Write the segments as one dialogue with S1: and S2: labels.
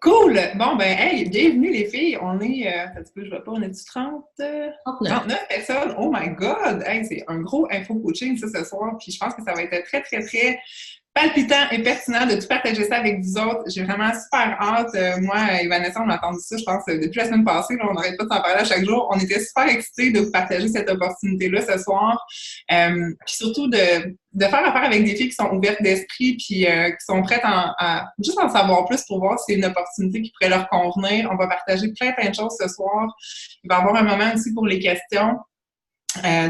S1: Cool! Bon, ben, hey, bienvenue les filles. On est, un petit peu, je vois pas, on est du 30,
S2: 39.
S1: 39 personnes. Oh my God! Hey, c'est un gros info coaching, ça, ce soir. Puis je pense que ça va être très, très, très palpitant et pertinent de tout partager ça avec vous autres. J'ai vraiment super hâte. Moi et Vanessa, on a entendu ça, je pense, depuis la semaine passée. Là, on n'arrête pas de s'en parler à chaque jour. On était super excités de vous partager cette opportunité-là ce soir. Puis surtout de faire affaire avec des filles qui sont ouvertes d'esprit puis qui sont prêtes à juste en savoir plus pour voir si c'est une opportunité qui pourrait leur convenir. On va partager plein de choses ce soir. Il va y avoir un moment aussi pour les questions.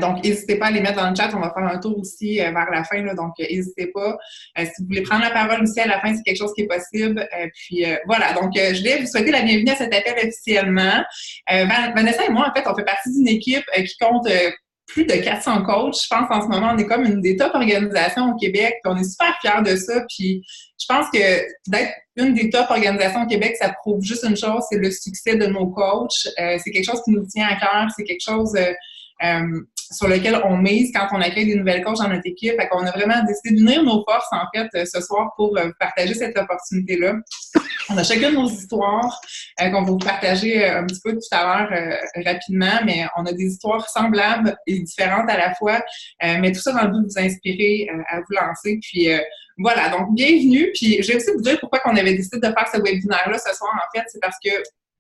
S1: Donc, n'hésitez pas à les mettre dans le chat. On va faire un tour aussi vers la fin. Là, donc, n'hésitez pas. Si vous voulez prendre la parole aussi à la fin, c'est quelque chose qui est possible. Puis, voilà. Donc, je vais vous souhaiter la bienvenue à cet appel officiellement. Vanessa et moi, en fait, on fait partie d'une équipe qui compte plus de 400 coachs. Je pense en ce moment, on est comme une des top organisations au Québec. Puis on est super fiers de ça. Puis, je pense que d'être une des top organisations au Québec, ça prouve juste une chose, c'est le succès de nos coachs. C'est quelque chose qui nous tient à cœur. C'est quelque chose sur lequel on mise quand on accueille des nouvelles coachs dans notre équipe. Fait qu'on a vraiment décidé d'unir nos forces, en fait, ce soir pour partager cette opportunité-là. On a chacune nos histoires qu'on va vous partager un petit peu tout à l'heure rapidement, mais on a des histoires semblables et différentes à la fois, mais tout ça dans le but de vous inspirer à vous lancer. Puis voilà, donc bienvenue. Puis je vais aussi vous dire pourquoi on avait décidé de faire ce webinaire-là ce soir, en fait, c'est parce que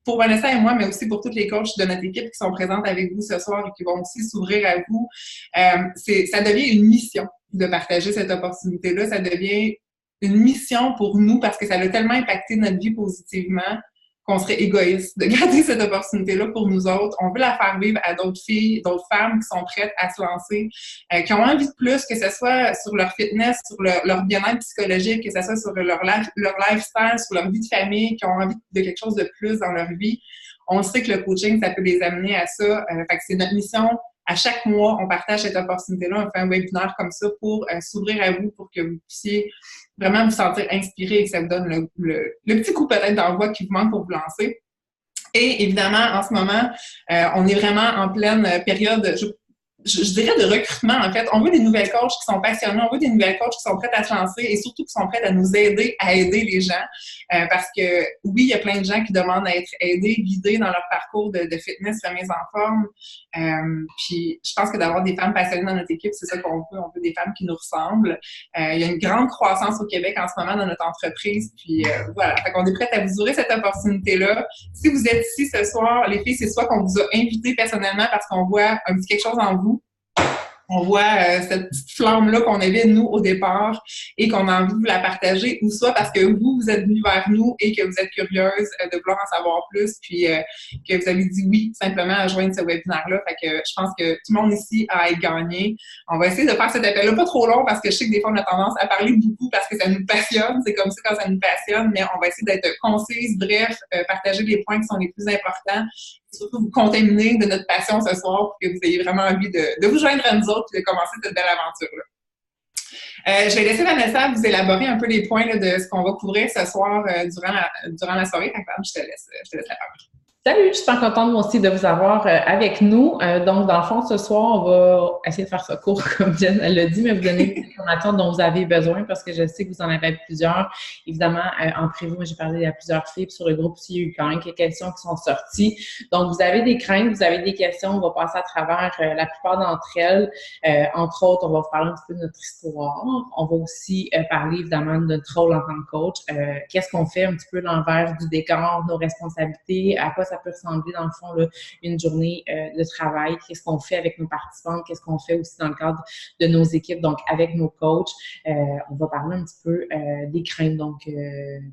S1: pour Vanessa et moi, mais aussi pour toutes les coachs de notre équipe qui sont présentes avec vous ce soir et qui vont aussi s'ouvrir à vous, ça devient une mission de partager cette opportunité-là. Ça devient une mission pour nous parce que ça a tellement impacté notre vie positivement qu'on serait égoïste de garder cette opportunité-là pour nous autres. On veut la faire vivre à d'autres filles, d'autres femmes qui sont prêtes à se lancer, qui ont envie de plus, que ce soit sur leur fitness, sur leur bien-être psychologique, que ce soit sur leur lifestyle, sur leur vie de famille, qui ont envie de quelque chose de plus dans leur vie. On sait que le coaching, ça peut les amener à ça. Fait que c'est notre mission. À chaque mois, on partage cette opportunité-là. On fait un webinaire comme ça pour s'ouvrir à vous, pour que vous puissiez vraiment vous sentir inspiré et que ça vous donne le petit coup peut-être d'envoi qui vous manque pour vous lancer. Et évidemment, en ce moment, on est vraiment en pleine période, je dirais de recrutement, en fait. On veut des nouvelles coachs qui sont passionnés, on veut des nouvelles coachs qui sont prêtes à se lancer et surtout qui sont prêtes à nous aider à aider les gens. Parce que oui, il y a plein de gens qui demandent à être aidés, guidés dans leur parcours de fitness, remise en forme. Puis je pense que d'avoir des femmes passionnées dans notre équipe, c'est ça qu'on veut. On veut des femmes qui nous ressemblent. Il y a une grande croissance au Québec en ce moment dans notre entreprise. Puis voilà, fait qu'on est prête à vous ouvrir cette opportunité-là. Si vous êtes ici ce soir, les filles, c'est soit qu'on vous a invité personnellement parce qu'on voit un petit quelque chose en vous. On voit cette petite flamme-là qu'on avait, nous, au départ, et qu'on a envie de vous la partager, ou soit parce que vous êtes venus vers nous et que vous êtes curieuse de vouloir en savoir plus, puis que vous avez dit oui, simplement, à joindre ce webinaire-là. Fait que je pense que tout le monde ici a y gagné. On va essayer de faire cet appel-là pas trop long, parce que je sais que des fois, on a tendance à parler beaucoup parce que ça nous passionne. C'est comme ça quand ça nous passionne, mais on va essayer d'être concise, bref, partager les points qui sont les plus importants, surtout vous contaminer de notre passion ce soir pour que vous ayez vraiment envie de vous joindre à nous autres et de commencer cette belle aventure-là. Je vais laisser Vanessa vous élaborer un peu les points là, de ce qu'on va couvrir ce soir durant la soirée. Je te laisse la parole.
S2: Salut, je suis super contente moi aussi de vous avoir avec nous. Donc, dans le fond, ce soir, on va essayer de faire ça court, comme Jen l'a dit, mais vous donner les informations dont vous avez besoin parce que je sais que vous en avez plusieurs. Évidemment, en prévu, moi, j'ai parlé à plusieurs filles, puis sur le groupe aussi, il y a eu quand même quelques questions qui sont sorties. Donc, vous avez des craintes, vous avez des questions, on va passer à travers la plupart d'entre elles. Entre autres, on va vous parler un petit peu de notre histoire. On va aussi parler, évidemment, de notre rôle en tant que coach. Qu'est-ce qu'on fait un petit peu l'envers du décor, nos responsabilités, à quoi ça peut ressembler, dans le fond, là, une journée de travail, qu'est-ce qu'on fait avec nos participants, qu'est-ce qu'on fait aussi dans le cadre de nos équipes, donc avec nos coachs. On va parler un petit peu des craintes, donc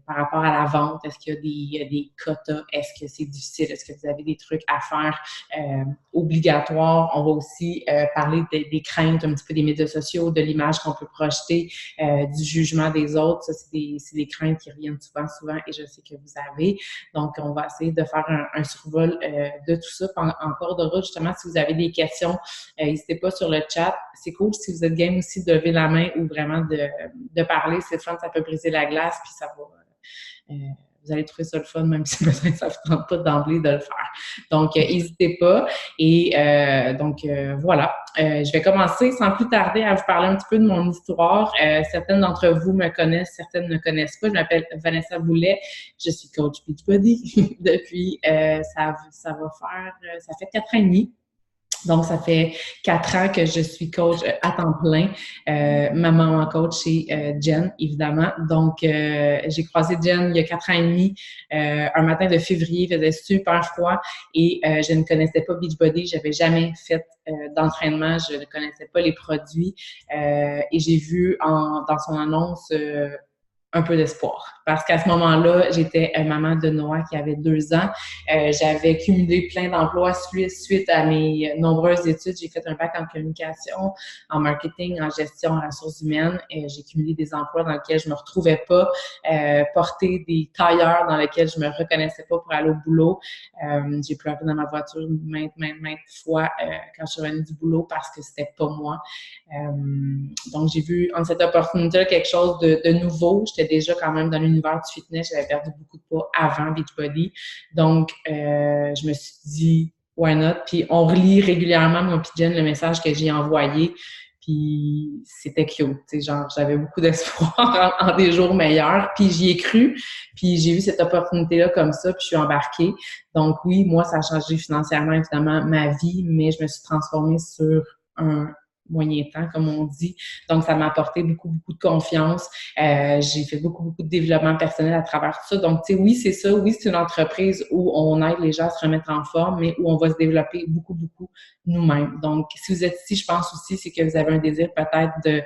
S2: par rapport à la vente, est-ce qu'il y a des quotas, est-ce que c'est difficile, est-ce que vous avez des trucs à faire obligatoires. On va aussi parler des craintes, un petit peu des médias sociaux, de l'image qu'on peut projeter, du jugement des autres. Ça, c'est des craintes qui reviennent souvent, et je sais que vous avez. Donc, on va essayer de faire un survol de tout ça en cours de route. Justement, si vous avez des questions, n'hésitez pas sur le chat. C'est cool si vous êtes game aussi de lever la main ou vraiment de parler. C'est fun, ça peut briser la glace, puis ça va vous allez trouver ça le fun, même si peut-être ça vous tente pas d'emblée de le faire. Donc, n'hésitez pas. Et voilà. Je vais commencer sans plus tarder à vous parler un petit peu de mon histoire. Certaines d'entre vous me connaissent, certaines ne connaissent pas. Je m'appelle Vanessa Boulet. Je suis coach Beachbody depuis, ça fait 4 ans et demi. Donc, ça fait 4 ans que je suis coach à temps plein. Ma maman coach, c'est Jen, évidemment. Donc, j'ai croisé Jen il y a 4 ans et demi. Un matin de février, il faisait super froid et je ne connaissais pas Beachbody. J'avais jamais fait d'entraînement. Je ne connaissais pas les produits. Et j'ai vu dans son annonce un peu d'espoir. Parce qu'à ce moment-là, j'étais maman de Noah qui avait 2 ans. J'avais cumulé plein d'emplois suite à mes nombreuses études. J'ai fait un bac en communication, en marketing, en gestion, en ressources humaines. J'ai cumulé des emplois dans lesquels je me retrouvais pas, porter des tailleurs dans lesquels je me reconnaissais pas pour aller au boulot. J'ai pleuré dans ma voiture maintes fois quand je suis revenue du boulot parce que c'était pas moi. Donc, j'ai vu en cette opportunité-là quelque chose de nouveau. J'étais déjà quand même dans l'univers du fitness. J'avais perdu beaucoup de poids avant Beachbody. Donc, je me suis dit, why not? Puis, on relit régulièrement, moi puis Jen, le message que j'ai envoyé. Puis, c'était cute. Tu sais, genre, j'avais beaucoup d'espoir en des jours meilleurs. Puis, j'y ai cru. Puis, j'ai vu cette opportunité-là comme ça. Puis, je suis embarquée. Donc, oui, moi, ça a changé financièrement, évidemment, ma vie. Mais je me suis transformée sur un moyen temps, comme on dit. Donc, ça m'a apporté beaucoup de confiance. J'ai fait beaucoup de développement personnel à travers tout ça. Donc, tu sais, oui, c'est ça. Oui, c'est une entreprise où on aide les gens à se remettre en forme, mais où on va se développer beaucoup nous-mêmes. Donc, si vous êtes ici, je pense aussi, c'est que vous avez un désir peut-être de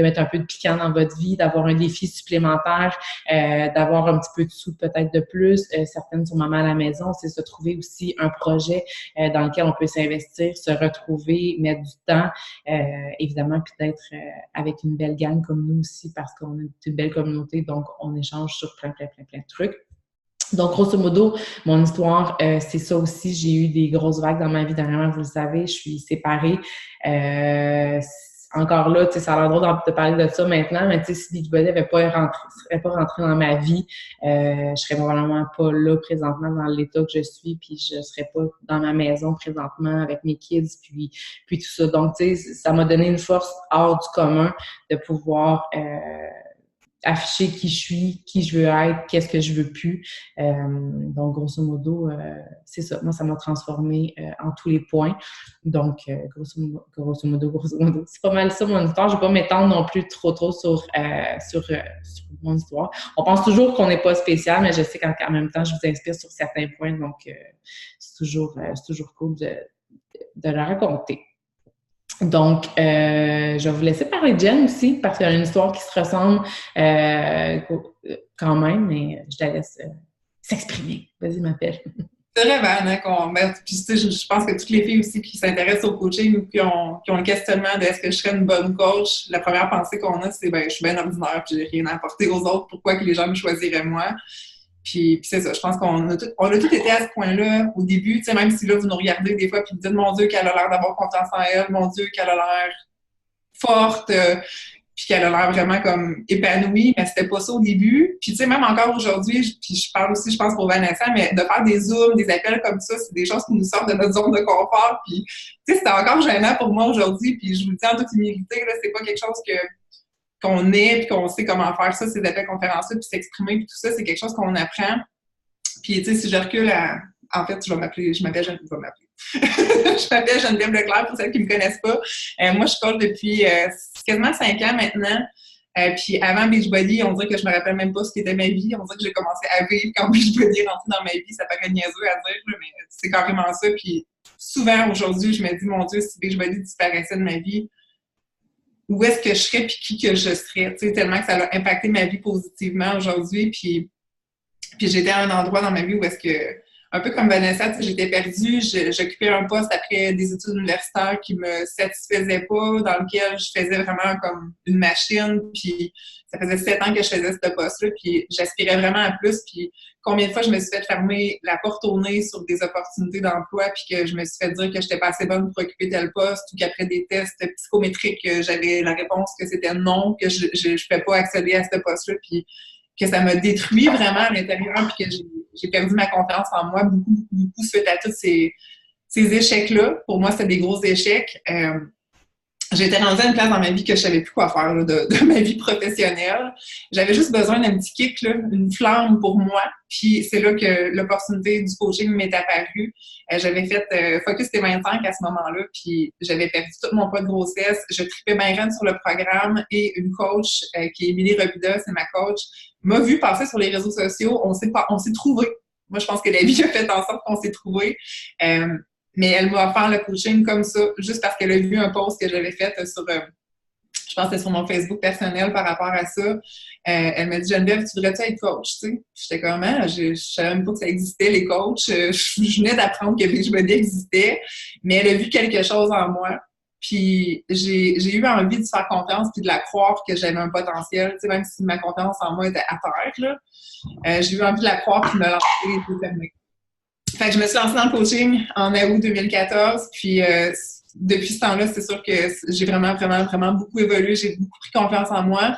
S2: mettre un peu de piquant dans votre vie, d'avoir un défi supplémentaire, d'avoir un petit peu de sous peut-être de plus. Certaines sont mamans à la maison, c'est se trouver aussi un projet dans lequel on peut s'investir, se retrouver, mettre du temps, évidemment, puis d'être avec une belle gang comme nous aussi, parce qu'on a une belle communauté, donc on échange sur plein de trucs. Donc, grosso modo, mon histoire, c'est ça aussi. J'ai eu des grosses vagues dans ma vie dernièrement, vous le savez. Je suis séparée. Encore là, tu sais, ça a l'air drôle de parler de ça maintenant, mais tu sais, si Beachbody serait pas rentré dans ma vie, je serais probablement pas là présentement dans l'état que je suis, puis je serais pas dans ma maison présentement avec mes kids, puis tout ça. Donc, tu sais, ça m'a donné une force hors du commun de pouvoir afficher qui je suis, qui je veux être, qu'est-ce que je veux plus. Donc, grosso modo, c'est ça. Moi, ça m'a transformée en tous les points. Donc, grosso modo, c'est pas mal ça, mon histoire. Je vais pas m'étendre non plus trop sur mon histoire. On pense toujours qu'on n'est pas spécial, mais je sais qu'en même temps, je vous inspire sur certains points. Donc, c'est toujours cool de la raconter. Donc, je vais vous laisser parler de Jen aussi, parce qu'il y a une histoire qui se ressemble quand même, mais je la laisse s'exprimer. Vas-y, ma belle.
S1: C'est vrai, Van, puis, tu sais, je pense que toutes les filles aussi qui s'intéressent au coaching ou qui ont le questionnement de est-ce que je serais une bonne coach, la première pensée qu'on a, c'est je suis bien ordinaire puis j'ai rien à apporter aux autres, pourquoi que les gens me choisiraient moi? Puis c'est ça, je pense qu'on a tout été à ce point-là au début, tu sais, même si là, vous nous regardez des fois puis vous dites, mon Dieu, qu'elle a l'air d'avoir confiance en elle, mon Dieu, qu'elle a l'air forte, puis qu'elle a l'air vraiment comme épanouie, mais c'était pas ça au début. Puis tu sais, même encore aujourd'hui, puis je parle aussi, je pense, pour Vanessa, mais de faire des zooms, des appels comme ça, c'est des choses qui nous sortent de notre zone de confort, puis tu sais, c'était encore gênant pour moi aujourd'hui, puis je vous le dis en toute humilité, là, c'est pas quelque chose qu'on est, puis qu'on sait comment faire ça, ces appels conférences-là, puis s'exprimer, puis tout ça, c'est quelque chose qu'on apprend. Puis, tu sais, si je recule en fait, je m'appelle Geneviève Leclerc, pour celles qui ne me connaissent pas. Moi, je coach depuis quasiment 5 ans maintenant. Puis avant Beachbody, on dirait que je me rappelle même pas ce qu'était ma vie. On dirait que j'ai commencé à vivre quand Beachbody est rentré dans ma vie. Ça paraît niaiseux à dire, mais c'est carrément ça. Puis souvent, aujourd'hui, je me dis, mon Dieu, si Beachbody disparaissait de ma vie, où est-ce que je serais puis qui que je serais, tu sais, tellement que ça a impacté ma vie positivement aujourd'hui. Puis j'étais à un endroit dans ma vie où est-ce que, un peu comme Vanessa, tu sais, j'étais perdue, j'occupais un poste après des études universitaires qui me satisfaisaient pas, dans lequel je faisais vraiment comme une machine, puis ça faisait 7 ans que je faisais ce poste-là, puis j'aspirais vraiment à plus, puis combien de fois je me suis fait fermer la porte au nez sur des opportunités d'emploi, puis que je me suis fait dire que j'étais pas assez bonne pour occuper tel poste, ou qu'après des tests psychométriques, j'avais la réponse que c'était non, que je ne pouvais pas accéder à ce poste-là, puis que ça m'a détruit vraiment à l'intérieur, puis que j'ai perdu ma confiance en moi beaucoup suite à tous ces échecs-là. Pour moi, c'était des gros échecs. J'étais rendue à une place dans ma vie que je savais plus quoi faire là, de ma vie professionnelle. J'avais juste besoin d'un petit kick, là, une flamme pour moi. Puis c'est là que l'opportunité du coaching m'est apparue. J'avais fait Focus T25 à ce moment-là, puis j'avais perdu tout mon poids de grossesse. Je tripais bien raide sur le programme et une coach qui est Émilie Robida, c'est ma coach, m'a vu passer sur les réseaux sociaux. On s'est trouvés. Moi, je pense que la vie a fait en sorte qu'on s'est trouvés. Mais elle m'a offert le coaching comme ça, juste parce qu'elle a vu un post que j'avais fait sur, je pense que c'était sur mon Facebook personnel par rapport à ça. Elle m'a dit, Geneviève, tu voudrais-tu être coach? Tu sais? J'étais comme, je savais même pas que ça existait, les coachs. Je venais d'apprendre que Beachbody existait, mais elle a vu quelque chose en moi. Puis j'ai eu envie de se faire confiance puis de la croire que j'avais un potentiel, tu sais, même si ma confiance en moi était à terre, là. J'ai eu envie de la croire puis de me lancer les yeux fermés. Fait que je me suis lancée dans le coaching en août 2014, puis depuis ce temps-là, c'est sûr que j'ai vraiment beaucoup évolué, j'ai beaucoup pris confiance en moi.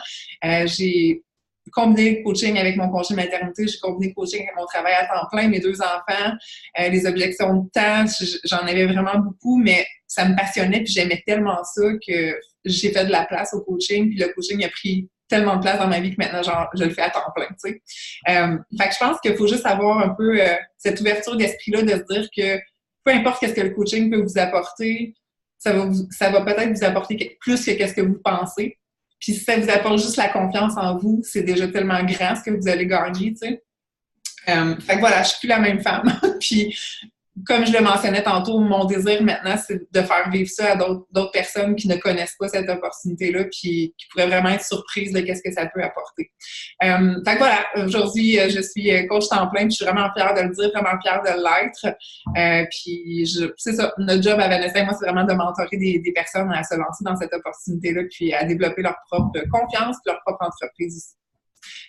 S1: J'ai combiné le coaching avec mon congé maternité, j'ai combiné le coaching avec mon travail à temps plein, mes 2 enfants, les objections de temps, j'en avais vraiment beaucoup, mais ça me passionnait, puis j'aimais tellement ça que j'ai fait de la place au coaching, puis le coaching a pris tellement de place dans ma vie que maintenant, genre, je le fais à temps plein, tu sais. Fait que je pense qu'il faut juste avoir un peu cette ouverture d'esprit-là de se dire que peu importe qu'est-ce que le coaching peut vous apporter, ça va peut-être vous apporter plus que qu'est-ce que vous pensez. Puis si ça vous apporte juste la confiance en vous, c'est déjà tellement grand ce que vous allez gagner, tu sais. Fait que voilà, je suis plus la même femme. Puis comme je le mentionnais tantôt, mon désir maintenant, c'est de faire vivre ça à d'autres personnes qui ne connaissent pas cette opportunité-là, puis qui pourraient vraiment être surprises de qu'est-ce que ça peut apporter. Fait que voilà, aujourd'hui, je suis coach temps plein, puis je suis vraiment fière de le dire, vraiment fière de l'être. Puis c'est ça, notre job à Vanessa et moi, c'est vraiment de mentorer des personnes à se lancer dans cette opportunité-là, puis à développer leur propre confiance, leur propre entreprise aussi.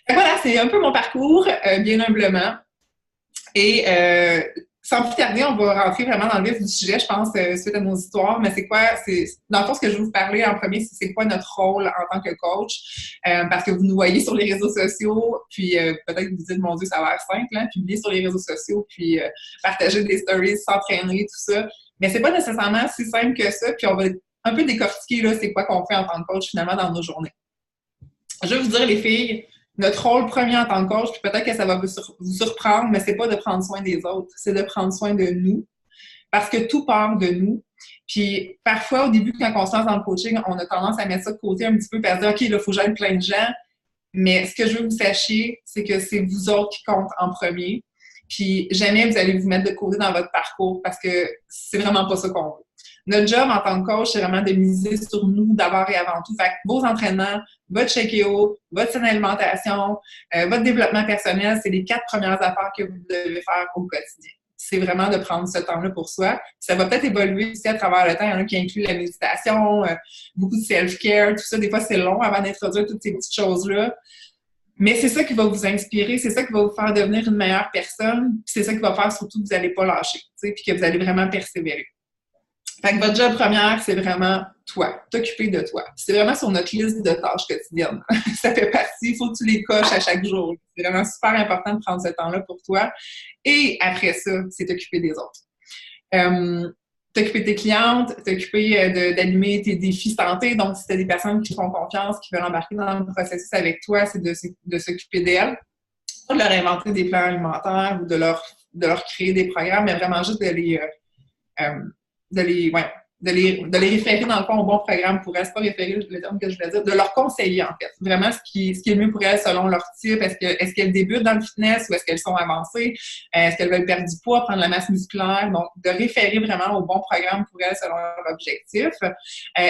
S1: Fait que voilà, c'est un peu mon parcours, bien humblement. Et sans plus tarder, on va rentrer vraiment dans le vif du sujet, je pense, suite à nos histoires. Mais dans le fond, ce que je vais vous parler en premier, c'est quoi notre rôle en tant que coach. Parce que vous nous voyez sur les réseaux sociaux, puis peut-être que vous dites, mon Dieu, ça a l'air simple, hein, publier sur les réseaux sociaux, puis partager des stories, s'entraîner, tout ça. Mais c'est pas nécessairement si simple que ça, puis on va un peu décortiquer, là, c'est quoi qu'on fait en tant que coach, finalement, dans nos journées. Je vais vous dire, les filles, notre rôle premier en tant que coach, puis peut-être que ça va vous surprendre, mais c'est pas de prendre soin des autres, c'est de prendre soin de nous. Parce que tout part de nous. Puis parfois, au début, quand on se lance dans le coaching, on a tendance à mettre ça de côté un petit peu, puis à se dire, OK, là, il faut que j'aide plein de gens. Mais ce que je veux que vous sachiez, c'est que c'est vous autres qui comptent en premier. Puis jamais vous allez vous mettre de côté dans votre parcours parce que c'est vraiment pas ça qu'on veut. Notre job en tant que coach, c'est vraiment de miser sur nous d'abord et avant tout. Fait que vos entraînements, votre Shake.io, votre saine alimentation, votre développement personnel, c'est les 4 premières affaires que vous devez faire au quotidien. C'est vraiment de prendre ce temps-là pour soi. Ça va peut-être évoluer aussi à travers le temps. Il y en a qui incluent la méditation, beaucoup de self-care, tout ça. Des fois, c'est long avant d'introduire toutes ces petites choses-là. Mais c'est ça qui va vous inspirer, c'est ça qui va vous faire devenir une meilleure personne, puis c'est ça qui va faire surtout que vous n'allez pas lâcher, puis que vous allez vraiment persévérer. Fait que votre job première, c'est vraiment toi, t'occuper de toi. C'est vraiment sur notre liste de tâches quotidiennes. Ça fait partie, il faut que tu les coches à chaque jour. C'est vraiment super important de prendre ce temps-là pour toi. Et après ça, c'est t'occuper des autres. T'occuper de tes clientes, t'occuper d'animer tes défis santé. Donc, si tu as des personnes qui te font confiance, qui veulent embarquer dans le processus avec toi, c'est de s'occuper d'elles. Pas de leur inventer des plans alimentaires ou de leur créer des programmes, mais vraiment juste de les référer dans le fond au bon programme pour elles. C'est pas référer le terme que je voulais dire, de leur conseiller en fait. Vraiment ce qui est le mieux pour elles selon leur type. Est-ce qu'elles débutent dans le fitness ou est-ce qu'elles sont avancées? Est-ce qu'elles veulent perdre du poids, prendre la masse musculaire? Donc, de référer vraiment au bon programme pour elles selon leur objectif.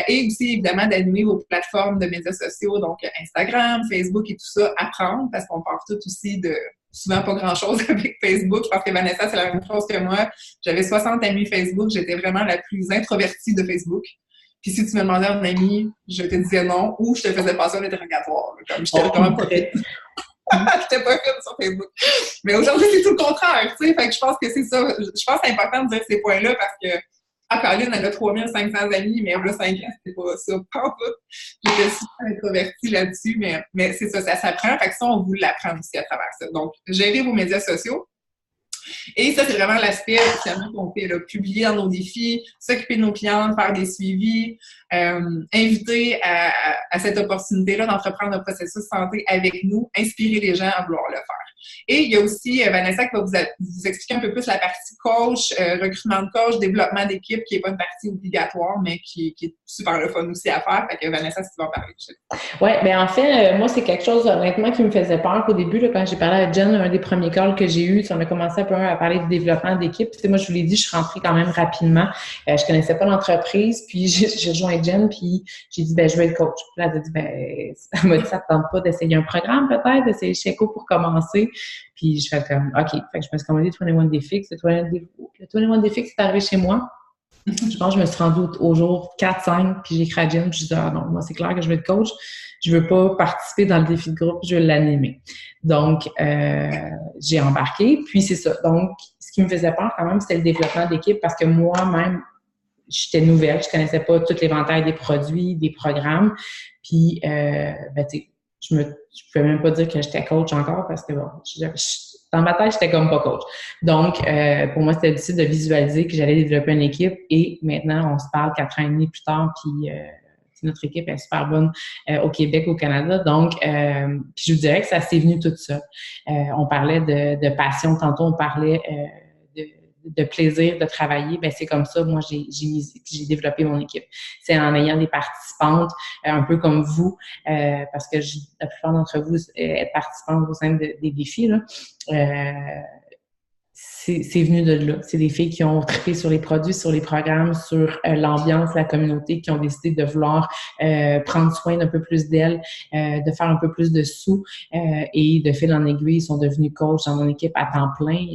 S1: Et aussi, évidemment, d'animer vos plateformes de médias sociaux, donc Instagram, Facebook et tout ça, apprendre parce qu'on part tout aussi de souvent pas grand-chose avec Facebook. Je pense que Vanessa, c'est la même chose que moi. J'avais 60 amis Facebook. J'étais vraiment la plus introvertie de Facebook. Puis si tu me demandais un ami, je te disais non ou je te faisais passer un interrogatoire. Comme j'étais vraiment pas faite. J'étais pas faite sur Facebook. Mais aujourd'hui, c'est tout le contraire, tu sais. Fait que je pense que c'est ça. Je pense que c'est important de dire ces points-là parce que Ah, Caroline, elle a 3500 amis, mais là, 5 ans, c'était pas ça. Pas en tout. J'étais super introvertie là-dessus, mais c'est ça, ça s'apprend. Fait que ça, on vous l'apprend aussi à travers ça. Donc, gérer vos médias sociaux. Et ça, c'est vraiment l'aspect finalement qu'on fait, là, publier dans nos défis, s'occuper de nos clients, faire des suivis, inviter à cette opportunité-là d'entreprendre un processus santé avec nous, inspirer les gens à vouloir le faire. Et il y a aussi Vanessa qui va vous expliquer un peu plus la partie coach, recrutement de coach, développement d'équipe, qui n'est pas une partie obligatoire, mais qui est super le fun aussi à faire. Fait que Vanessa, si tu vas en parler.
S2: Oui, bien en fait, moi, c'est quelque chose honnêtement qui me faisait peur au début, là, quand j'ai parlé à Jen, un des premiers calls que j'ai eu, on a commencé un peu à parler de développement d'équipe. Puis, moi, je vous l'ai dit, je suis rentrée quand même rapidement. Je connaissais pas l'entreprise, puis j'ai rejoint Jen, puis j'ai dit, ben je vais être coach. Puis là, elle a dit, ben, elle m'a dit, ça te tente pas d'essayer un programme peut-être, d'essayer Sheco pour commencer. Puis je fais comme, OK. Fait que je me suis commandé 21 Day Fix. Le 21 Day Fix est arrivé chez moi. Je pense que je me suis rendue au jour 4-5, puis j'ai écrit à Jen, puis je dis, ah non, moi, c'est clair que je vais être coach. Je veux pas participer dans le défi de groupe, je veux l'animer. Donc, j'ai embarqué, puis c'est ça. Donc, ce qui me faisait peur quand même, c'était le développement d'équipe, parce que moi-même, j'étais nouvelle, je connaissais pas tout l'éventail des produits, des programmes, puis, ben, tu sais, je pouvais même pas dire que j'étais coach encore, parce que bon, dans ma tête, j'étais comme pas coach. Donc, pour moi, c'était difficile de visualiser que j'allais développer une équipe, et maintenant, on se parle 4 ans et demi plus tard, puis notre équipe est super bonne au Québec, au Canada. Donc, puis je vous dirais que ça s'est venu tout ça. On parlait de passion, tantôt on parlait de plaisir de travailler. Ben c'est comme ça, moi, j'ai développé mon équipe. C'est en ayant des participantes, un peu comme vous, parce que la plupart d'entre vous êtes participantes au sein des défis, là. C'est venu de là. C'est des filles qui ont trippé sur les produits, sur les programmes, sur l'ambiance, la communauté, qui ont décidé de vouloir prendre soin d'un peu plus d'elles, de faire un peu plus de sous, et de fil en aiguille, ils sont devenus coachs dans mon équipe à temps plein.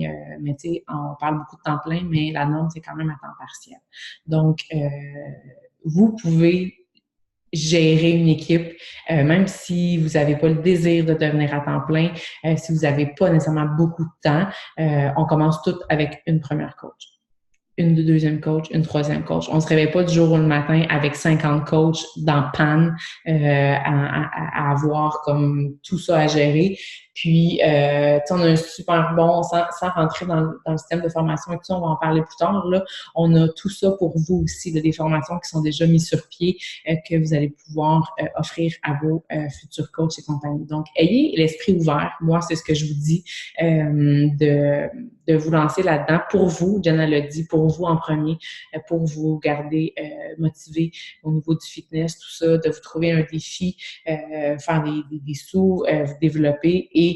S2: Mais tu sais, on parle beaucoup de temps plein, mais la norme, c'est quand même à temps partiel. Donc, vous pouvez gérer une équipe, même si vous n'avez pas le désir de devenir à temps plein, si vous n'avez pas nécessairement beaucoup de temps, on commence tout avec une première coach, une deuxième coach, une troisième coach. On ne se réveille pas du jour au matin avec 50 coachs dans panne à avoir comme tout ça à gérer. Puis, on a un super bon, sans rentrer dans le système de formation et tout ça, on va en parler plus tard, là, on a tout ça pour vous aussi, des formations qui sont déjà mises sur pied, que vous allez pouvoir offrir à vos futurs coachs et compagnie. Donc, ayez l'esprit ouvert. Moi, c'est ce que je vous dis, de vous lancer là-dedans pour vous, Jenna l'a dit, pour vous en premier, pour vous garder motivé au niveau du fitness, tout ça, de vous trouver un défi, faire des sous, vous développer et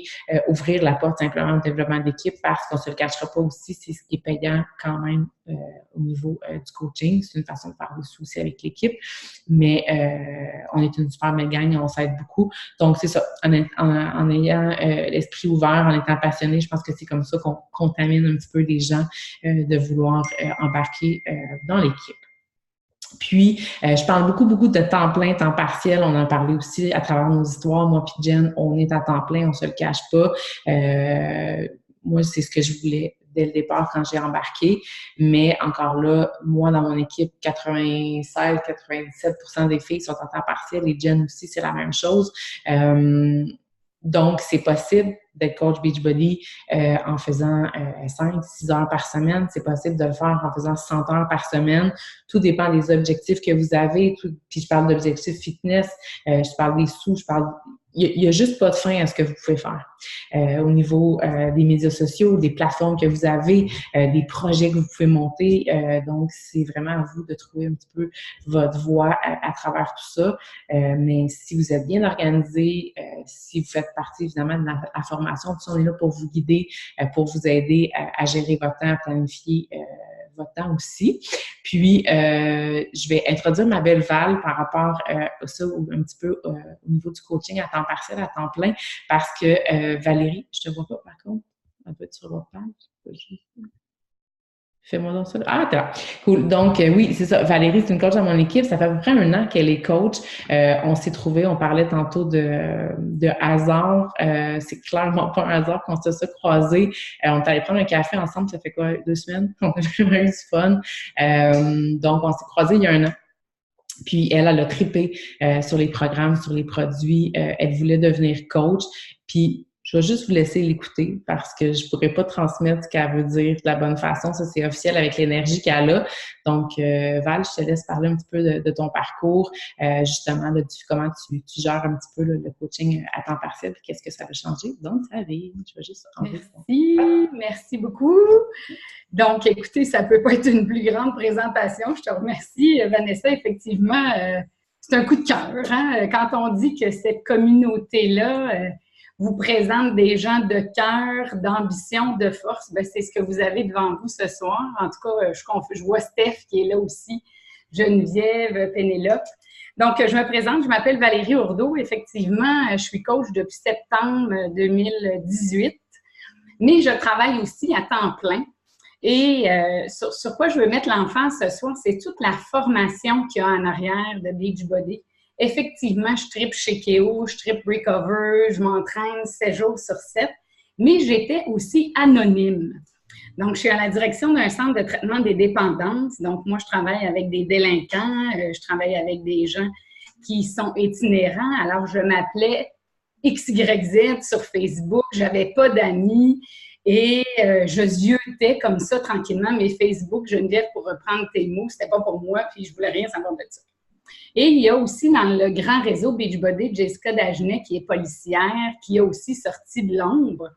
S2: ouvrir la porte simplement au développement d'équipe, parce qu'on se le cachera pas aussi, c'est ce qui est payant quand même au niveau du coaching. C'est une façon de faire des sous aussi avec l'équipe, mais on est une super belle gang et on s'aide beaucoup. Donc, c'est ça, en ayant l'esprit ouvert, en étant passionné, je pense que c'est comme ça qu'on contamine un petit peu les gens de vouloir embarquer dans l'équipe. Puis, je parle beaucoup de temps plein, temps partiel. On en parlait aussi à travers nos histoires. Moi puis Jen, on est à temps plein, on se le cache pas. Moi, c'est ce que je voulais dès le départ quand j'ai embarqué. Mais encore là, moi, dans mon équipe, 96-97% des filles sont en temps partiel, et Jen aussi, c'est la même chose. Donc, c'est possible d'être coach Beachbody en faisant 5-6 heures par semaine. C'est possible de le faire en faisant 100 heures par semaine. Tout dépend des objectifs que vous avez. Puis je parle d'objectifs fitness, je parle des sous, il y a juste pas de fin à ce que vous pouvez faire. Au niveau des médias sociaux, des plateformes que vous avez, des projets que vous pouvez monter. Donc, c'est vraiment à vous de trouver un petit peu votre voie à travers tout ça. Mais si vous êtes bien organisé, si vous faites partie évidemment de la formation, tout ça, on est là pour vous guider, pour vous aider à gérer votre temps, à planifier votre temps aussi. Puis, je vais introduire ma belle Val par rapport à ça un petit peu au niveau du coaching à temps partiel, à temps plein, parce que Valérie, je te vois pas par contre, un peu sur votre page. Fais-moi donc ça. Ah, t'es là. Cool. Donc, oui, c'est ça. Valérie, c'est une coach dans mon équipe. Ça fait à peu près 1 an qu'elle est coach. On s'est trouvés, on parlait tantôt de hasard. C'est clairement pas un hasard qu'on se soit croisés. On est allé prendre un café ensemble, ça fait quoi, 2 semaines? On a vraiment eu du fun. Donc, on s'est croisés il y a 1 an. Puis elle a trippé sur les programmes, sur les produits. Elle voulait devenir coach. Puis je vais juste vous laisser l'écouter parce que je pourrais pas transmettre ce qu'elle veut dire de la bonne façon. Ça, c'est officiel avec l'énergie qu'elle a. Donc, Val, je te laisse parler un petit peu de ton parcours, justement, comment tu gères un petit peu le coaching à temps partiel, puis qu'est-ce que ça va changer dans ta vie. Je vais juste
S3: Merci beaucoup. Donc, écoutez, ça peut pas être une plus grande présentation. Je te remercie, Vanessa. Effectivement, c'est un coup de cœur. Hein? Quand on dit que cette communauté-là vous présente des gens de cœur, d'ambition, de force, bien, c'est ce que vous avez devant vous ce soir. En tout cas, je vois Steph qui est là aussi, Geneviève, Pénélope. Donc, je me présente, je m'appelle Valérie Ourdeau. Effectivement, je suis coach depuis septembre 2018, mais je travaille aussi à temps plein. Et sur quoi je veux mettre l'emphase ce soir, c'est toute la formation qu'il y a en arrière de Beachbody. Effectivement, je tripe chez Keo, je tripe Recover, je m'entraîne 7 jours sur 7, mais j'étais aussi anonyme. Donc, je suis à la direction d'un centre de traitement des dépendances. Donc, moi, je travaille avec des délinquants, je travaille avec des gens qui sont itinérants. Alors, je m'appelais XYZ sur Facebook, j'avais pas d'amis et je ziotais comme ça tranquillement mes Facebook. Geneviève, pour reprendre tes mots, c'était pas pour moi, puis je voulais rien savoir de ça. Et il y a aussi dans le grand réseau Beachbody, Jessica Dagenet, qui est policière, qui a aussi sorti de l'ombre.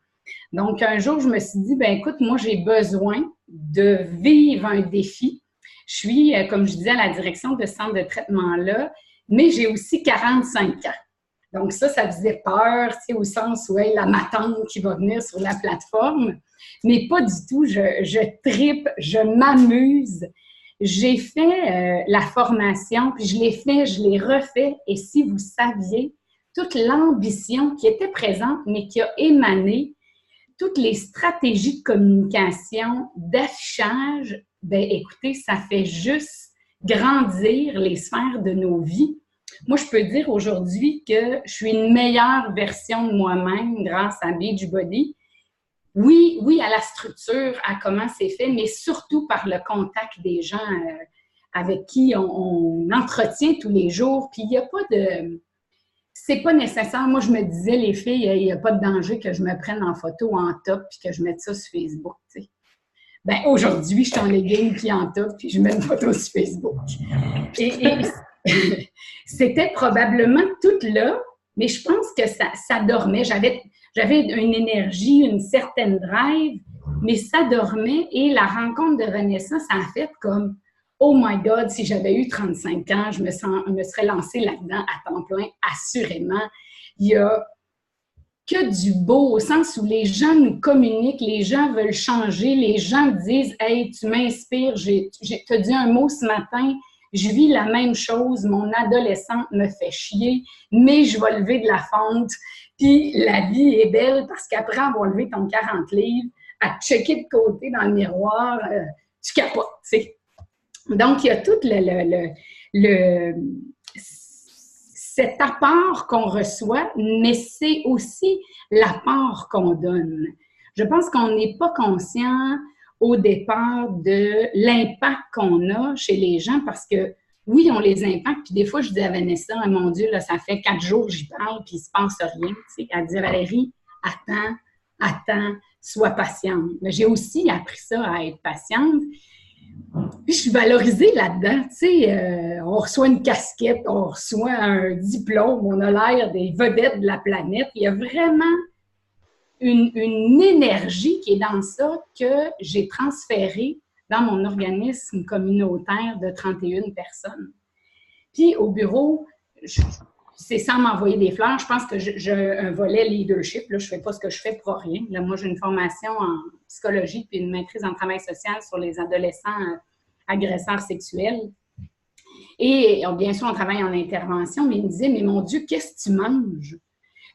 S3: Donc, un jour, je me suis dit, ben écoute, moi, j'ai besoin de vivre un défi. Je suis, comme je disais, à la direction de ce centre de traitement-là, mais j'ai aussi 45 ans. Donc, ça faisait peur, tu sais, au sens où, hey, la matante qui va venir sur la plateforme. Mais pas du tout, je tripe, je m'amuse. J'ai fait la formation, puis je l'ai refait. Et si vous saviez, toute l'ambition qui était présente, mais qui a émané, toutes les stratégies de communication, d'affichage, bien, écoutez, ça fait juste grandir les sphères de nos vies. Moi, je peux dire aujourd'hui que je suis une meilleure version de moi-même grâce à Beachbody. Oui, à la structure, à comment c'est fait, mais surtout par le contact des gens avec qui on entretient tous les jours. Puis il n'y a pas de... C'est pas nécessaire. Moi, je me disais, les filles, il n'y a pas de danger que je me prenne en photo en top puis que je mette ça sur Facebook, tu sais. Bien, aujourd'hui, je suis en legging puis en top puis je mets une photo sur Facebook. Et c'était probablement tout là, mais je pense que ça dormait. J'avais une énergie, une certaine drive, mais ça dormait. Et la rencontre de Vanessa, ça a fait comme « Oh my God, si j'avais eu 35 ans, je me serais lancée là-dedans à temps plein, assurément. » Il y a que du beau, au sens où les gens nous communiquent, les gens veulent changer, les gens disent « Hey, tu m'inspires, t'as dit un mot ce matin, je vis la même chose, mon adolescente me fait chier, mais je vais lever de la fonte. » Puis la vie est belle parce qu'après avoir levé ton 40 livres, à te checker de côté dans le miroir, tu capotes, tu sais. Donc, il y a tout cet apport qu'on reçoit, mais c'est aussi l'apport qu'on donne. Je pense qu'on n'est pas conscient au départ de l'impact qu'on a chez les gens parce que, oui, on les impacte. Puis des fois, je dis à Vanessa, oh, mon Dieu, là, ça fait 4 jours que j'y parle, puis il ne se passe rien. Tu sais. Elle dit, Valérie, attends, sois patiente. Mais j'ai aussi appris ça à être patiente. Puis je suis valorisée là-dedans. Tu sais, on reçoit une casquette, on reçoit un diplôme, on a l'air des vedettes de la planète. Il y a vraiment une énergie qui est dans ça que j'ai transférée dans mon organisme communautaire de 31 personnes. Puis au bureau, c'est sans m'envoyer des fleurs, je pense que j'ai un volet leadership. Là, je ne fais pas ce que je fais pour rien. Là, moi, j'ai une formation en psychologie puis une maîtrise en travail social sur les adolescents agresseurs sexuels. Et bien sûr, on travaille en intervention, mais il me disait, mais mon Dieu, qu'est-ce que tu manges?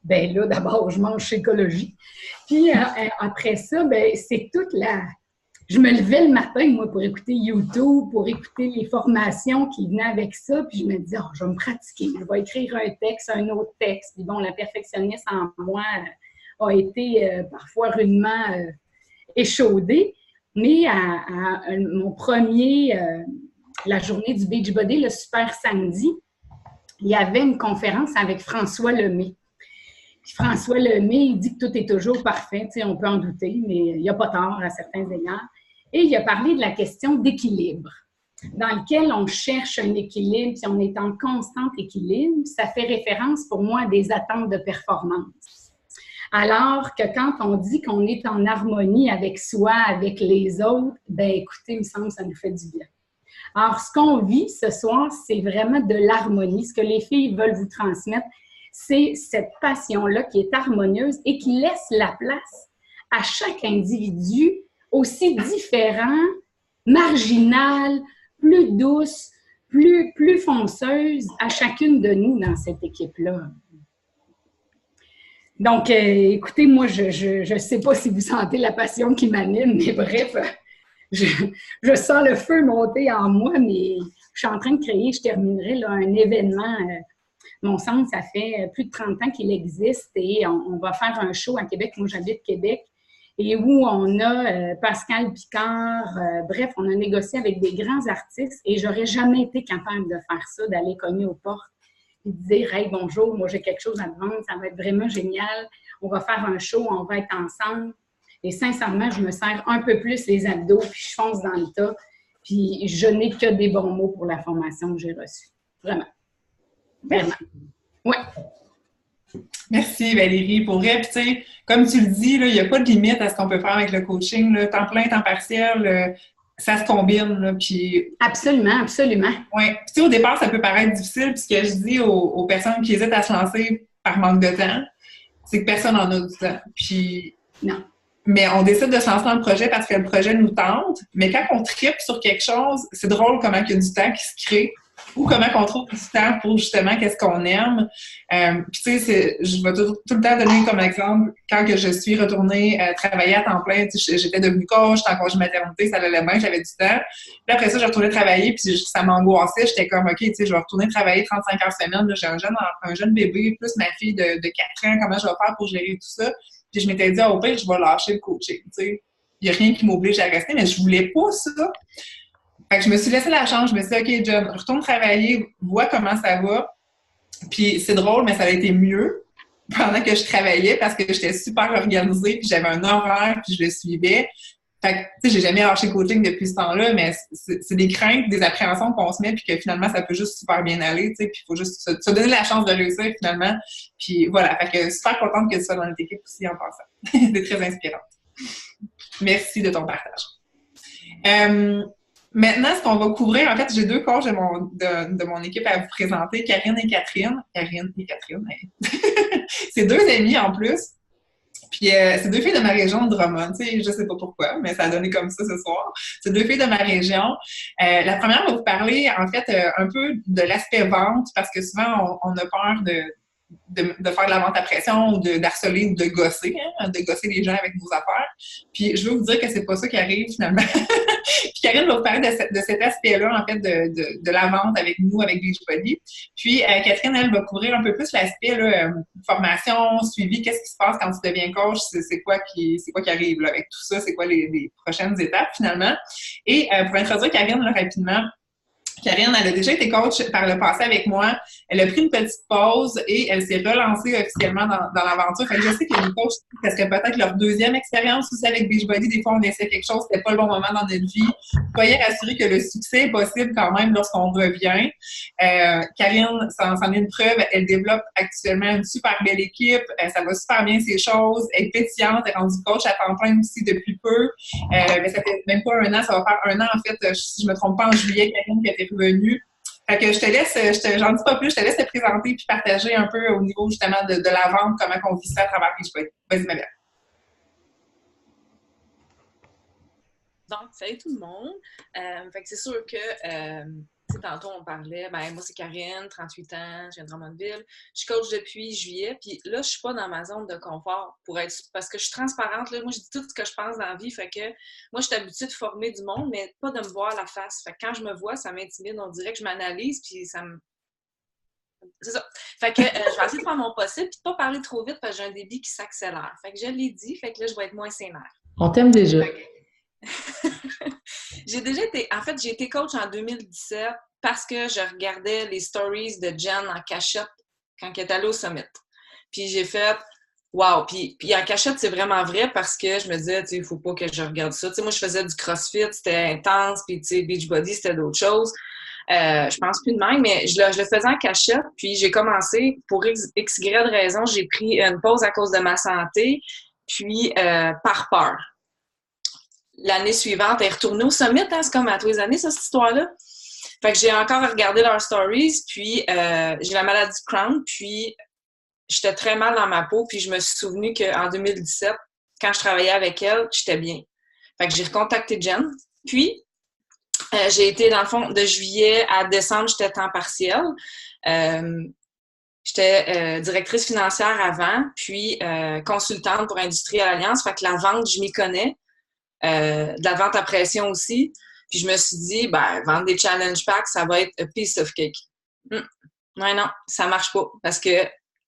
S3: Bien là, d'abord, je mange chez Écologie. Puis après ça, bien, c'est toute je me levais le matin, moi, pour écouter YouTube, pour écouter les formations qui venaient avec ça, puis je me disais, oh, je vais me pratiquer, je vais écrire un texte, un autre texte. Puis bon, la perfectionniste en moi a été parfois rudement échaudée, mais mon premier, la journée du Beachbody, le super samedi, il y avait une conférence avec François Lemay. Puis François Lemay, il dit que tout est toujours parfait, tu sais, on peut en douter, mais il n'y a pas tort à certains égards. Et il a parlé de la question d'équilibre, dans lequel on cherche un équilibre, puis on est en constant équilibre. Ça fait référence pour moi à des attentes de performance. Alors que quand on dit qu'on est en harmonie avec soi, avec les autres, ben écoutez, il me semble que ça nous fait du bien. Alors, ce qu'on vit ce soir, c'est vraiment de l'harmonie. Ce que les filles veulent vous transmettre, c'est cette passion-là qui est harmonieuse et qui laisse la place à chaque individu aussi différent, marginal, plus douce, plus fonceuse à chacune de nous dans cette équipe-là. Donc, écoutez, moi, je sais pas si vous sentez la passion qui m'anime, mais bref, je sens le feu monter en moi, mais je suis en train de créer, je terminerai là, un événement. Mon centre, ça fait plus de 30 ans qu'il existe et on va faire un show à Québec. Moi, j'habite Québec. Et où on a Pascal Picard, bref, on a négocié avec des grands artistes et j'aurais jamais été capable de faire ça, d'aller cogner aux portes et de dire « Hey, bonjour, moi j'ai quelque chose à te vendre, ça va être vraiment génial, on va faire un show, on va être ensemble. » Et sincèrement, je me serre un peu plus les abdos, puis je fonce dans le tas, puis je n'ai que des bons mots pour la formation que j'ai reçue. Vraiment. Vraiment. Oui.
S1: Merci Valérie. Pour vrai, puis tu sais, comme tu le dis, il n'y a pas de limite à ce qu'on peut faire avec le coaching. Là, temps plein, temps partiel, ça se combine. Là, puis...
S3: Absolument, absolument.
S1: Oui. Puis tu sais, au départ, ça peut paraître difficile. Puis ce que je dis aux personnes qui hésitent à se lancer par manque de temps, c'est que personne n'en a du temps. Puis...
S3: Non.
S1: Mais on décide de se lancer dans le projet parce que le projet nous tente. Mais quand on tripe sur quelque chose, c'est drôle comment il y a du temps qui se crée ou comment on trouve du temps pour justement qu'est-ce qu'on aime. Puis tu sais, je vais tout le temps donner comme exemple, quand que je suis retournée travailler à temps plein, j'étais devenue coach, j'étais en congé maternité, ça allait bien, j'avais du temps. Puis après ça, je retournais travailler, puis ça m'angoissait. J'étais comme, OK, tu sais, je vais retourner travailler 35 heures semaine. Là, j'ai un jeune bébé, plus ma fille de 4 ans, comment je vais faire pour gérer tout ça? Puis je m'étais dit, au pire, je vais lâcher le coaching, tu sais. Il n'y a rien qui m'oblige à rester, mais je voulais pas ça. Fait que je me suis laissé la chance. Je me suis dit, OK, John, retourne travailler, vois comment ça va. Puis c'est drôle, mais ça a été mieux pendant que je travaillais parce que j'étais super organisée, puis j'avais un horaire, puis je le suivais. Fait que, tu sais, j'ai jamais lâché le coaching depuis ce temps-là, mais c'est des craintes, des appréhensions qu'on se met, puis que finalement, ça peut juste super bien aller, tu sais, puis il faut juste se donner la chance de réussir finalement. Puis voilà, fait que super contente que tu sois dans notre équipe aussi en passant. C'est très inspirante. Merci de ton partage. Maintenant, ce qu'on va couvrir, en fait, j'ai 2 coachs de mon équipe à vous présenter, Karine et Catherine. C'est 2 amies en plus. Puis c'est 2 filles de ma région de Drummond. Tu sais, je sais pas pourquoi, mais ça a donné comme ça ce soir. C'est 2 filles de ma région. La première va vous parler, en fait, un peu de l'aspect vente, parce que souvent, on a peur de faire de la vente à pression ou d'harceler ou de gosser les gens avec vos affaires. Puis je veux vous dire que c'est pas ça qui arrive finalement. Puis Karine va vous parler de cet aspect-là, en fait, de la vente avec nous, avec Beachbody. Puis Catherine, elle va couvrir un peu plus l'aspect formation, suivi, qu'est-ce qui se passe quand tu deviens coach, c'est quoi qui arrive là, avec tout ça, c'est quoi les prochaines étapes finalement. Et pour introduire Karine là, rapidement, Karine, elle a déjà été coach par le passé avec moi. Elle a pris une petite pause et elle s'est relancée officiellement dans l'aventure. Fait que je sais que les coachs, ça serait peut-être leur 2e expérience aussi avec Beachbody. Des fois, on essaie quelque chose, c'était pas le bon moment dans notre vie. Soyez rassurés que le succès est possible quand même lorsqu'on revient. Karine, c'en est une preuve. Elle développe actuellement une super belle équipe. Ça va super bien ses choses. Elle est pétillante. Elle est rendue coach à temps plein aussi depuis peu. Mais ça fait même pas 1 an. Ça va faire 1 an, en fait, si je me trompe pas, en juillet, Karine qui était revenue. Fait que je te laisse, j'en dis pas plus, je te laisse te présenter puis partager un peu au niveau justement de la vente, comment on vit ça à travers Beachbody. Vas-y, ma belle.
S4: Donc, salut tout le monde. Fait que c'est sûr que tu sais, tantôt, on parlait, ben moi, c'est Karine, 38 ans, je viens de Drummondville. Je coach depuis juillet, puis là, je suis pas dans ma zone de confort parce que je suis transparente, là. Moi, je dis tout ce que je pense dans la vie, fait que moi, je suis habituée de former du monde, mais pas de me voir la face. Fait que quand je me vois, ça m'intimide, on dirait que je m'analyse, puis ça me... C'est ça. Fait que je vais essayer de faire mon possible, puis de pas parler trop vite, parce que j'ai un débit qui s'accélère. Fait que je l'ai dit, fait que là, je vais être moins sénère.
S2: On t'aime déjà.
S4: J'ai été coach en 2017 parce que je regardais les stories de Jen en cachette quand elle est allée au Summit. Puis j'ai fait wow! Puis en cachette, c'est vraiment vrai parce que je me disais, tu sais, il faut pas que je regarde ça. Tu sais, moi, je faisais du CrossFit, c'était intense, puis tu sais, Beachbody, c'était d'autres choses. Je pense plus de même, mais je le faisais en cachette, puis j'ai commencé, pour XY raison, j'ai pris une pause à cause de ma santé, puis par peur. L'année suivante, elle est retournée au Summit, hein, c'est comme à tous les années, ça, cette histoire-là. Fait que j'ai encore regardé leurs stories, puis j'ai la maladie de Crohn, puis j'étais très mal dans ma peau, puis je me suis souvenu qu'en 2017, quand je travaillais avec elle, j'étais bien. Fait que j'ai recontacté Jen, puis j'ai été, dans le fond, de juillet à décembre, j'étais temps partiel. J'étais directrice financière avant, puis consultante pour Industrielle Alliance, fait que la vente, je m'y connais. De la vente à pression aussi. Puis je me suis dit, ben, vendre des challenge packs, ça va être a piece of cake. Ouais, non, ça marche pas. Parce que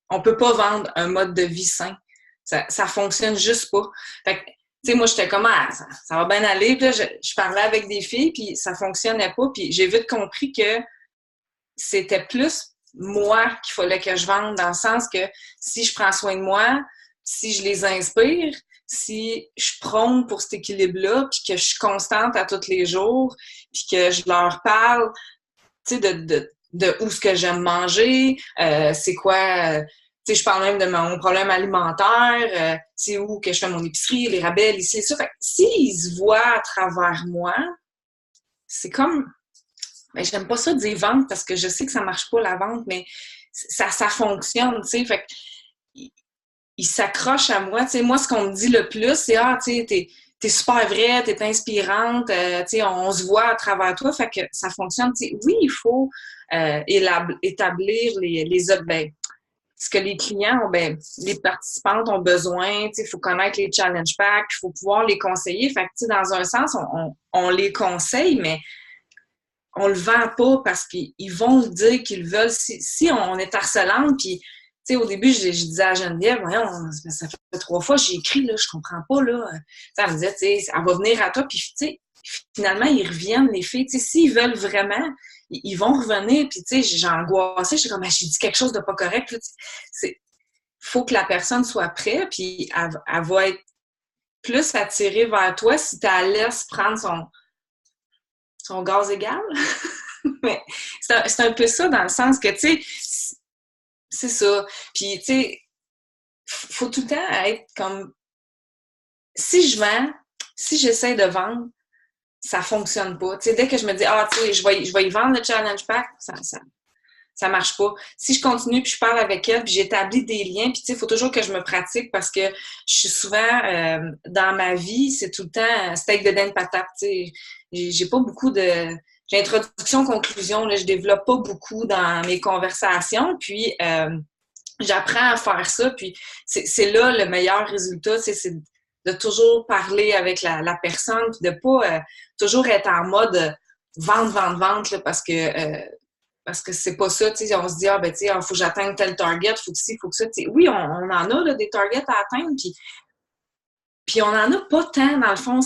S4: on peut pas vendre un mode de vie sain. Ça fonctionne juste pas. Fait que, tu sais, moi, j'étais comme, ça va bien aller. Puis là, je parlais avec des filles, puis ça fonctionnait pas. Puis j'ai vite compris que c'était plus moi qu'il fallait que je vende, dans le sens que si je prends soin de moi, si je les inspire, si je prône pour cet équilibre-là, puis que je suis constante à tous les jours, puis que je leur parle, tu sais, de où ce que j'aime manger, c'est quoi, tu sais, je parle même de mon problème alimentaire, c'est où que je fais mon épicerie, les rabais, ici et ça. Fait que s'ils se voient à travers moi, c'est comme, ben, j'aime pas ça dire vente parce que je sais que ça marche pas la vente, mais ça fonctionne, tu sais. Fait que il s'accroche à moi. Tu sais, moi, ce qu'on me dit le plus, c'est « Ah, tu sais, t'es super vraie, t'es inspirante, tu sais, on se voit à travers toi. » Fait que ça fonctionne. Tu sais, oui, il faut établir ce que les clients ont, les participantes ont besoin. Tu sais, il faut connaître les challenge packs, il faut pouvoir les conseiller. Fait que, tu sais, dans un sens, on les conseille, mais on le vend pas parce qu'ils vont le dire qu'ils veulent. Si on est harcelante, puis tu sais, au début, je disais à Geneviève, voyons, ça fait 3 fois que j'ai écrit, là, je comprends pas, là. Elle me disait, tu sais, elle va venir à toi, puis tu sais, finalement, ils reviennent, les filles. Tu sais, s'ils veulent vraiment, ils vont revenir, puis tu sais, j'ai angoissé, j'étais comme, j'ai dit quelque chose de pas correct, là. Faut que la personne soit prête, puis elle va être plus attirée vers toi si tu la laisses prendre son gaz égal. Mais c'est un peu ça, dans le sens que, tu sais, c'est ça. Puis, tu sais, faut tout le temps être comme... Si je vends, si j'essaie de vendre, ça fonctionne pas. Tu sais, dès que je me dis, tu sais, je vais y vendre le challenge pack, ça marche pas. Si je continue, puis je parle avec elle, puis j'établis des liens, puis tu sais, il faut toujours que je me pratique parce que je suis souvent, dans ma vie, c'est tout le temps steak de dinde patate, tu sais. J'ai pas beaucoup de... J'ai introduction, conclusion, là, je développe pas beaucoup dans mes conversations, puis j'apprends à faire ça, puis c'est là le meilleur résultat, c'est de toujours parler avec la personne, puis de pas toujours être en mode vente, là, parce que c'est pas ça, tu sais, on se dit, tu sais, faut que j'atteigne tel target, faut que ci, faut que ça, tu sais. Oui, on en a, là, des targets à atteindre, puis on en a pas tant, dans le fond,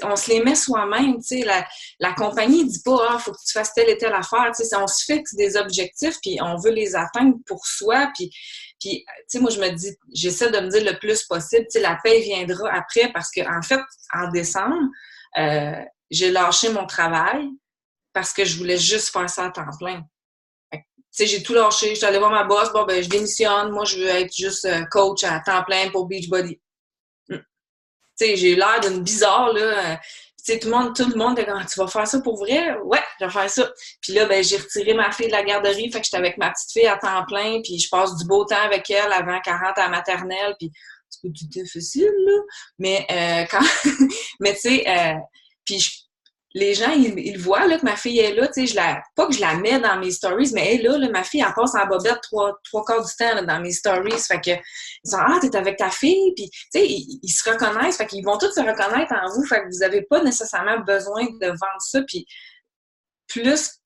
S4: on se les met soi-même, tu sais, la compagnie dit pas, faut que tu fasses telle et telle affaire, tu sais, on se fixe des objectifs, puis on veut les atteindre pour soi, puis tu sais, moi, je me dis, j'essaie de me dire le plus possible, tu sais, la paie viendra après, parce que en fait, en décembre, j'ai lâché mon travail parce que je voulais juste faire ça à temps plein. Tu sais, j'ai tout lâché, je suis allée voir ma boss, je démissionne, moi, je veux être juste coach à temps plein pour Beachbody. Tu sais, j'ai eu l'air d'une bizarre, là. Tu sais, tout le monde est comme, tu vas faire ça pour vrai? Ouais, je vais faire ça. Puis là, j'ai retiré ma fille de la garderie, fait que j'étais avec ma petite fille à temps plein, puis je passe du beau temps avec elle avant 40 à la maternelle, puis c'est pas tout difficile, là. Mais mais tu sais, puis les gens, ils voient là, que ma fille est là, tu sais, pas que je la mets dans mes stories, mais elle est là, ma fille, elle passe en bobette trois quarts du temps là, dans mes stories. Fait que, ils disent, ah, t'es avec ta fille, puis, tu sais, ils se reconnaissent, fait qu'ils vont tous se reconnaître en vous, fait que vous avez pas nécessairement besoin de vendre ça, puis plus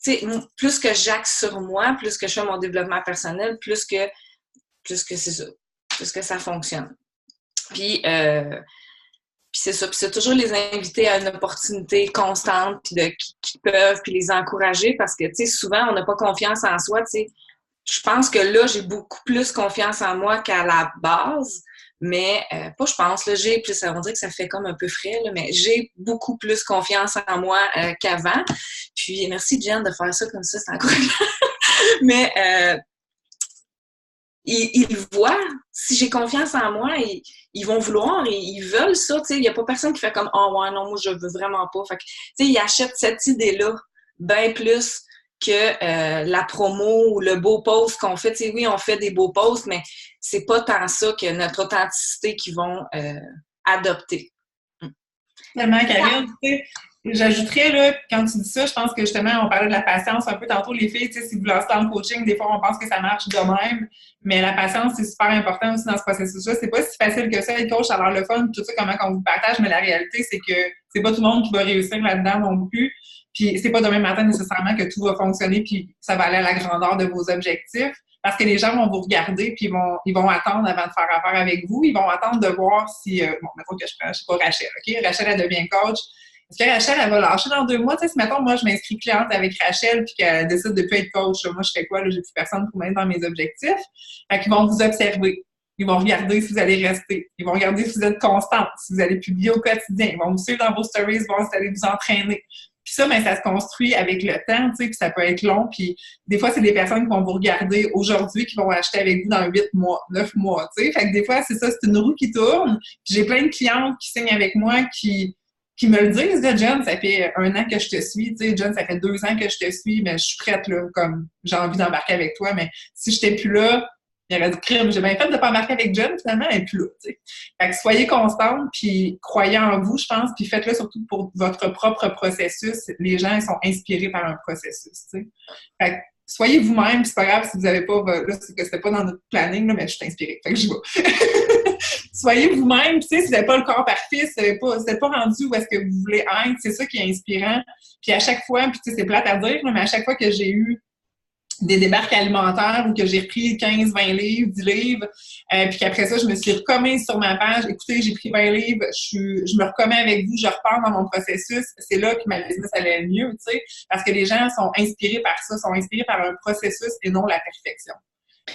S4: que j'axe sur moi, plus que je fais mon développement personnel, plus que c'est ça, plus que ça fonctionne. Puis c'est ça, puis c'est toujours les inviter à une opportunité constante, puis qui peuvent, puis les encourager, parce que, tu sais, souvent, on n'a pas confiance en soi, tu sais. Je pense que là, j'ai beaucoup plus confiance en moi qu'à la base, mais pas je pense, là, on dirait que ça fait comme un peu frais, là, mais j'ai beaucoup plus confiance en moi qu'avant. Puis, merci, Jen, de faire ça comme ça, c'est encourageant. Mais ils voient, si j'ai confiance en moi, ils vont vouloir, ils veulent ça, tu sais, il n'y a pas personne qui fait comme « Oh ouais, non, moi, je veux vraiment pas ». Fait que, tu sais, ils achètent cette idée-là bien plus que la promo ou le beau post qu'on fait. Tu sais, oui, on fait des beaux posts, mais c'est pas tant ça que notre authenticité qu'ils vont adopter.
S1: Tellement, Karine, tu sais, j'ajouterais, là, quand tu dis ça, je pense que justement, on parlait de la patience un peu tantôt, les filles, tu sais, si vous lancez dans le coaching, des fois, on pense que ça marche de même, mais la patience, c'est super important aussi dans ce processus-là. C'est pas si facile que ça, être coach, avoir le fun, tout ça, comment on vous partage, mais la réalité, c'est que c'est pas tout le monde qui va réussir là-dedans non plus, puis c'est pas demain matin nécessairement que tout va fonctionner, puis ça va aller à la grandeur de vos objectifs. Parce que les gens vont vous regarder puis ils vont attendre avant de faire affaire avec vous. Ils vont attendre de voir si... mettons que je prends, je sais pas, Rachel, OK? Rachel, elle devient coach. Est-ce que Rachel, elle va lâcher dans 2 mois? Tu sais, si, mettons, moi, je m'inscris cliente avec Rachel puis qu'elle décide de plus être coach, moi, je fais quoi? Là, j'ai plus personne pour m'aider dans mes objectifs. Fait qu'ils vont vous observer. Ils vont regarder si vous allez rester. Ils vont regarder si vous êtes constante, si vous allez publier au quotidien. Ils vont vous suivre dans vos stories, voir si vous allez vous entraîner. Puis ça, ben, ça se construit avec le temps, tu sais, puis ça peut être long. Puis des fois, c'est des personnes qui vont vous regarder aujourd'hui, qui vont acheter avec vous dans 8 mois, 9 mois, tu sais. Fait que des fois, c'est ça, c'est une roue qui tourne. Puis j'ai plein de clientes qui signent avec moi qui me le disent, là, John, ça fait 1 an que je te suis, tu sais, John, ça fait 2 ans que je te suis, mais je suis prête, là, comme j'ai envie d'embarquer avec toi, mais si j'étais plus là, il y aurait du crime. J'ai bien fait de pas embarquer avec John, finalement, elle n'est plus là, tu sais. Fait que soyez constante, puis croyez en vous, je pense, puis faites-le surtout pour votre propre processus. Les gens, ils sont inspirés par un processus, tu sais. Fait que soyez vous-même, c'est pas grave si vous n'avez pas... Là, c'est que c'était pas dans notre planning, là, mais je suis inspirée, fait que j'y vais. Soyez vous-même, tu sais, si vous n'avez pas le corps parfait, si vous n'êtes pas rendu où est-ce que vous voulez être, c'est ça qui est inspirant. Puis à chaque fois, puis tu sais, c'est plate à dire, mais à chaque fois que j'ai eu des débarques alimentaires ou que j'ai repris 15, 20 livres, 10 livres, puis qu'après ça, je me suis recommise sur ma page. Écoutez, j'ai pris 20 livres, je me recommets avec vous, je repars dans mon processus. C'est là que ma business allait mieux, tu sais, parce que les gens sont inspirés par ça, sont inspirés par un processus et non la perfection.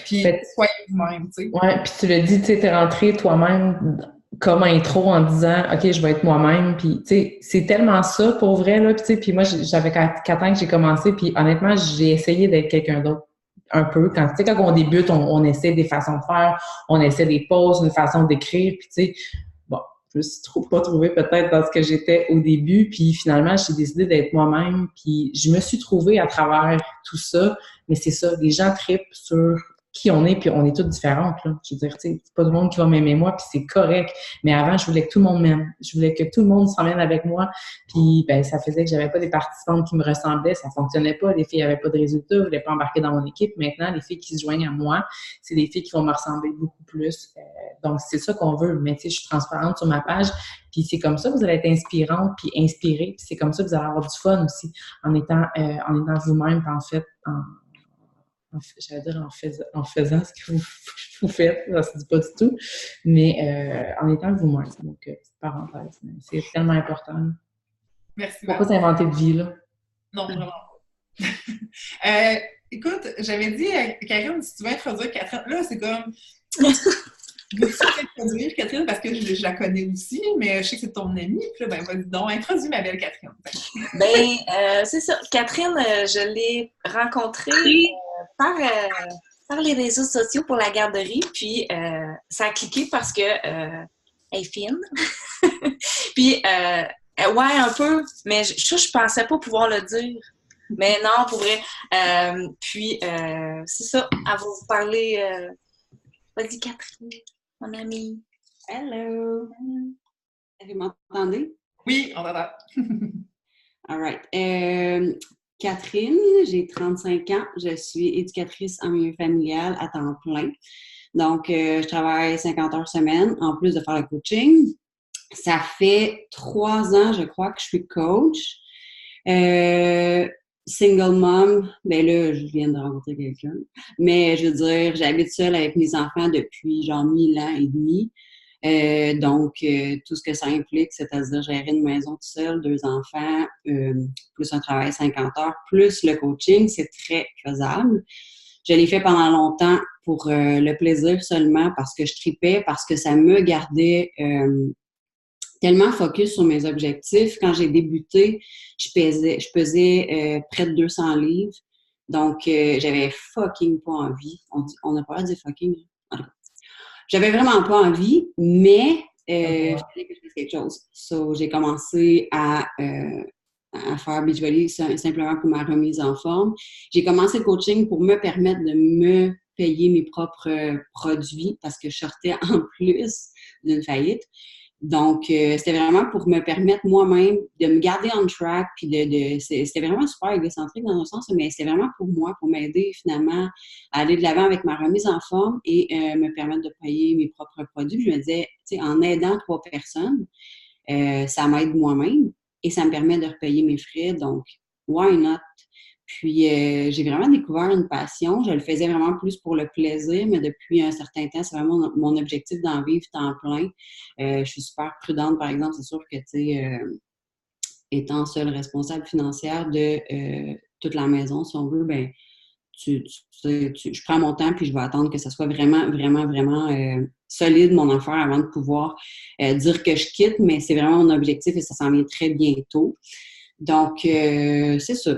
S1: Puis, soyez vous-même, tu sais.
S2: Ouais, puis tu le dis, tu sais, t'es rentré toi-même comme intro en disant « OK, je vais être moi-même », puis tu sais, c'est tellement ça pour vrai, là, tu sais, puis moi, j'avais 4 ans que j'ai commencé, puis honnêtement, j'ai essayé d'être quelqu'un d'autre un peu. Quand, tu sais, quand on débute, on essaie des façons de faire, on essaie des pauses, une façon d'écrire, puis tu sais, bon, je me suis pas trouvée peut-être dans ce que j'étais au début, puis finalement, j'ai décidé d'être moi-même, puis je me suis trouvée à travers tout ça, mais c'est ça, les gens trippent sur qui on est, puis on est toutes différentes, là. Je veux dire, tu sais, c'est pas tout le monde qui va m'aimer moi, puis c'est correct. Mais avant, je voulais que tout le monde m'aime. Je voulais que tout le monde s'emmène avec moi. Puis, ben, ça faisait que j'avais pas des participantes qui me ressemblaient, ça fonctionnait pas. Les filles avaient pas de résultats, je voulais pas embarquer dans mon équipe. Maintenant, les filles qui se joignent à moi, c'est des filles qui vont me ressembler beaucoup plus. Donc, c'est ça qu'on veut. Mais, tu sais, je suis transparente sur ma page, puis c'est comme ça que vous allez être inspirante, puis inspirée, puis c'est comme ça que vous allez avoir du fun aussi, en étant vous-même, puis en fait, j'allais dire en faisant ce que vous faites, ça se dit pas du tout, mais en étant vous-même. Donc, petite parenthèse, c'est tellement important.
S1: Merci.
S2: Pourquoi s'inventer de vie, là?
S1: Non, vraiment pas. Écoute, j'avais dit à Karine, si tu veux introduire Catherine, là, c'est comme... Veux-tu introduire Catherine parce que je la connais aussi, mais je sais que c'est ton amie. Puis là, ben, vas-y donc, introduis ma belle Catherine.
S4: C'est ça. Catherine, je l'ai rencontrée par les réseaux sociaux pour la garderie, puis ça a cliqué parce que elle est fine. Puis, ouais, un peu, mais je pensais pas pouvoir le dire. Mais non, pour vrai. Puis, c'est ça, elle va vous parler. Vas-y, Catherine, mon amie.
S5: Hello! Vous m'entendez?
S1: Oui, on t'entend.
S5: All right. Catherine, j'ai 35 ans. Je suis éducatrice en milieu familial à temps plein. Donc, je travaille 50 heures semaine, en plus de faire le coaching. Ça fait 3 ans, je crois, que je suis coach. Single mom, ben là, je viens de rencontrer quelqu'un. Mais je veux dire, j'habite seule avec mes enfants depuis genre 1000 ans et demi. Donc, tout ce que ça implique, c'est-à-dire gérer une maison toute seule, 2 enfants, plus un travail 50 heures, plus le coaching, c'est très faisable. Je l'ai fait pendant longtemps pour le plaisir seulement, parce que je tripais, parce que ça me gardait tellement focus sur mes objectifs. Quand j'ai débuté, je pesais près de 200 livres. Donc, j'avais fucking pas envie. On n'a pas dit fucking. J'avais vraiment pas envie, mais il fallait que je fasse quelque chose. So, j'ai commencé à faire Beachbody simplement pour ma remise en forme. J'ai commencé le coaching pour me permettre de me payer mes propres produits parce que je sortais en plus d'une faillite. Donc, c'était vraiment pour me permettre moi-même de me garder on track, puis c'était vraiment super égocentrique dans un sens, mais c'était vraiment pour moi, pour m'aider finalement à aller de l'avant avec ma remise en forme et me permettre de payer mes propres produits. Puis je me disais, tu sais, en aidant 3 personnes, ça m'aide moi-même et ça me permet de repayer mes frais, donc why not? Puis, j'ai vraiment découvert une passion. Je le faisais vraiment plus pour le plaisir, mais depuis un certain temps, c'est vraiment mon objectif d'en vivre temps plein. Je suis super prudente, par exemple. C'est sûr que, tu sais, étant seule responsable financière de toute la maison, si on veut, ben je prends mon temps puis je vais attendre que ça soit vraiment, vraiment, vraiment solide, mon affaire, avant de pouvoir dire que je quitte. Mais c'est vraiment mon objectif et ça s'en vient très bientôt. Donc, c'est ça.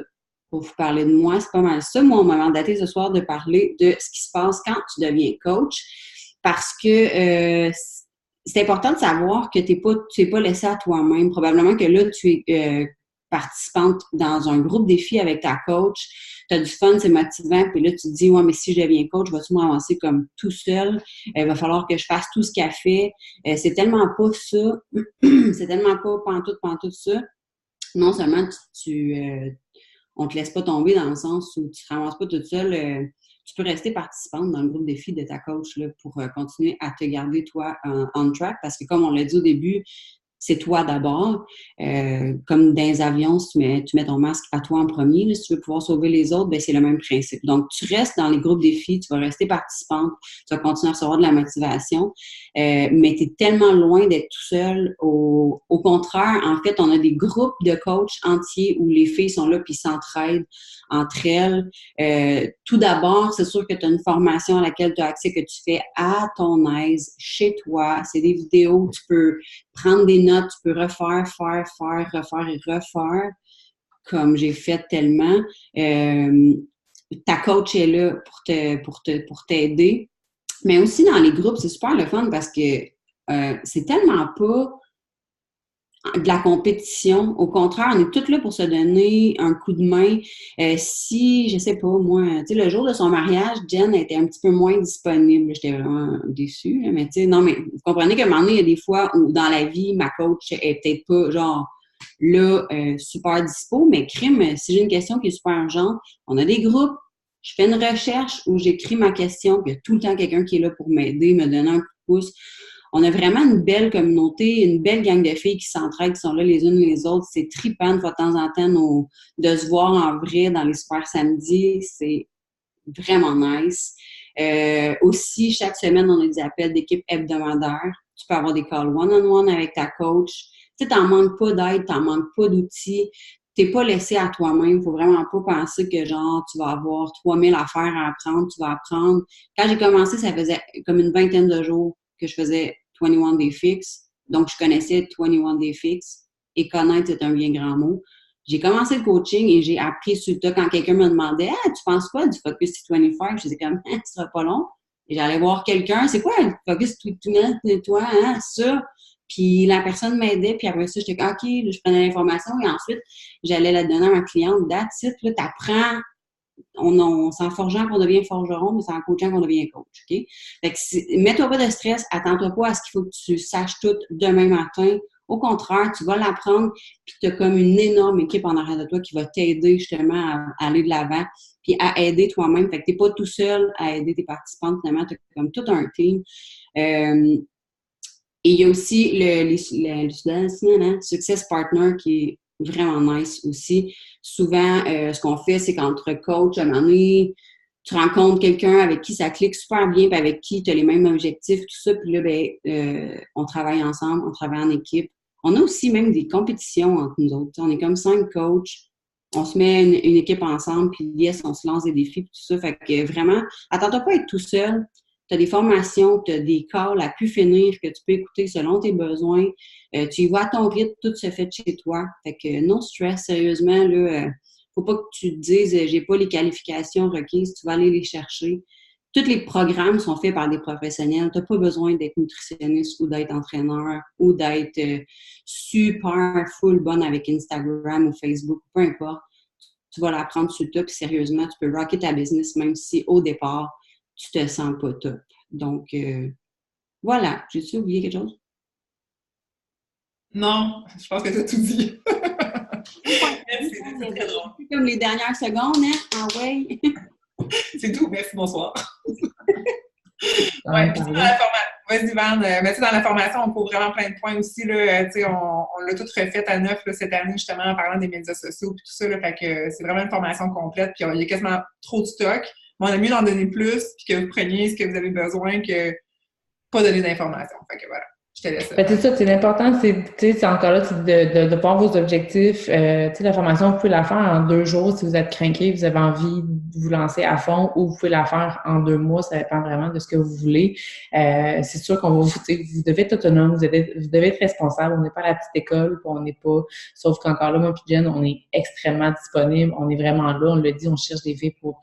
S5: Pour vous parler de moi, c'est pas mal ça. Moi, on m'a mandaté ce soir de parler de ce qui se passe quand tu deviens coach, parce que c'est important de savoir que tu es pas laissé à toi-même. Probablement que là, tu es participante dans un groupe défi avec ta coach. Tu as du fun, c'est motivant, puis là, tu te dis, ouais, mais si je deviens coach, vas-tu m'avancer comme tout seul? Il va falloir que je fasse tout ce qu'elle fait. C'est tellement pas ça. C'est tellement pas pantoute ça. Non seulement on te laisse pas tomber dans le sens où tu te ramasses pas toute seule. Tu peux rester participante dans le groupe défi de ta coach là, pour continuer à te garder, toi, on track. Parce que comme on l'a dit au début, c'est toi d'abord. Comme dans les avions, si tu mets ton masque à toi en premier, là, si tu veux pouvoir sauver les autres, ben c'est le même principe. Donc, tu restes dans les groupes défis, tu vas rester participante, tu vas continuer à recevoir de la motivation, mais tu es tellement loin d'être tout seul. Au contraire, en fait, on a des groupes de coachs entiers où les filles sont là puis s'entraident entre elles. Tout d'abord, c'est sûr que tu as une formation à laquelle tu as accès, que tu fais à ton aise, chez toi. C'est des vidéos, tu peux prendre des notes, tu peux refaire et refaire, comme j'ai fait tellement. Ta coach est là pour t'aider. Mais aussi dans les groupes, c'est super le fun parce que c'est tellement pas de la compétition. Au contraire, on est toutes là pour se donner un coup de main. Si, je sais pas, moi, tu sais, le jour de son mariage, Jen était un petit peu moins disponible. J'étais vraiment déçue, là, mais tu sais, non, mais vous comprenez qu'à un moment donné, il y a des fois où dans la vie, ma coach est peut-être pas, genre, là, super dispo, mais crime, si j'ai une question qui est super urgente, on a des groupes, je fais une recherche où j'écris ma question, puis il y a tout le temps quelqu'un qui est là pour m'aider, me donner un coup de pouce. On a vraiment une belle communauté, une belle gang de filles qui s'entraident, qui sont là les unes les autres. C'est trippant de temps en temps de se voir en vrai dans les super samedis. C'est vraiment nice. Aussi, chaque semaine, on a des appels d'équipe hebdomadaires. Tu peux avoir des calls one-on-one avec ta coach. Tu sais, t'en manques pas d'aide, t'en manques pas d'outils. T'es pas laissé à toi-même. Faut vraiment pas penser que, genre, tu vas avoir 3000 affaires à apprendre. Tu vas apprendre. Quand j'ai commencé, ça faisait comme une vingtaine de jours que je faisais 21 Day Fix. Donc, je connaissais 21 Day Fix. Et connaître, c'est un bien grand mot. J'ai commencé le coaching et j'ai appris sur le tas quand quelqu'un me demandait « Ah, tu penses quoi du Focus T25? » Je disais comme « Ce sera pas long. » Et j'allais voir quelqu'un. « C'est quoi le Focus T25, toi? Hein, ça? » Puis la personne m'aidait. Puis après ça, j'étais comme « OK, là, je prenais l'information. » Et ensuite, j'allais la donner à ma cliente. « That's it. » Là, t'apprends. C'est en forgeant qu'on devient forgeron, mais c'est en coachant qu'on devient coach, OK? Fait que mets-toi pas de stress, attends-toi pas à ce qu'il faut que tu saches tout demain matin Au contraire, tu vas l'apprendre, puis tu as comme une énorme équipe en arrière de toi qui va t'aider justement à aller de l'avant, puis à aider toi-même. Fait que tu n'es pas tout seul à aider tes participants, finalement, tu as comme tout un team. Et il y a aussi le Success Partner qui est vraiment nice aussi. Souvent, ce qu'on fait, c'est qu'entre coachs, à un moment donné, tu rencontres quelqu'un avec qui ça clique super bien, puis avec qui tu as les mêmes objectifs, tout ça, puis là, on travaille ensemble, on travaille en équipe. On a aussi même des compétitions entre nous autres. On est comme 5 coachs, on se met une équipe ensemble, puis yes, on se lance des défis, puis tout ça. Fait que vraiment, attends-toi pas à être tout seul. Tu as des formations, tu as des calls à pu finir que tu peux écouter selon tes besoins. Tu y vas à ton rythme, tout se fait de chez toi. Fait que no stress, sérieusement, là, faut pas que tu te dises j'ai pas les qualifications requises, tu vas aller les chercher. Tous les programmes sont faits par des professionnels. Tu n'as pas besoin d'être nutritionniste ou d'être entraîneur ou d'être super full bonne avec Instagram ou Facebook, peu importe. Tu vas l'apprendre sur le top, puis sérieusement, tu peux rocker ta business même si au départ, tu te sens pas top. Donc, voilà. J'ai-tu oublié quelque chose?
S1: Non, je pense que tu as tout dit. Merci, c'est très drôle.
S5: Comme les dernières secondes, hein? Ah ouais.
S1: C'est tout. Merci, bonsoir. Ouais, puis dans la formation, vas-y, Van, mais tu sais, dans la formation, on couvre vraiment plein de points aussi, là, tu sais, on l'a tout refait à neuf, là, cette année, justement, en parlant des médias sociaux et tout ça, là, fait que c'est vraiment une formation complète, puis il y a quasiment trop de stock, mais on a mieux d'en donner plus, puis que vous preniez ce que vous avez besoin que pas donner d'informations, fait que voilà. Je te laisse.
S2: C'est ça, c'est l'important, c'est encore là de voir vos objectifs. La formation, vous pouvez la faire en 2 jours si vous êtes craqué, vous avez envie de vous lancer à fond, ou vous pouvez la faire en 2 mois, ça dépend vraiment de ce que vous voulez. C'est sûr qu'on va vous devez être autonome, vous devez être responsable, on n'est pas à la petite école, puis on n'est pas, sauf qu'encore là, moi puis Jen, on est extrêmement disponible, on est vraiment là, on le dit, on cherche des filles pour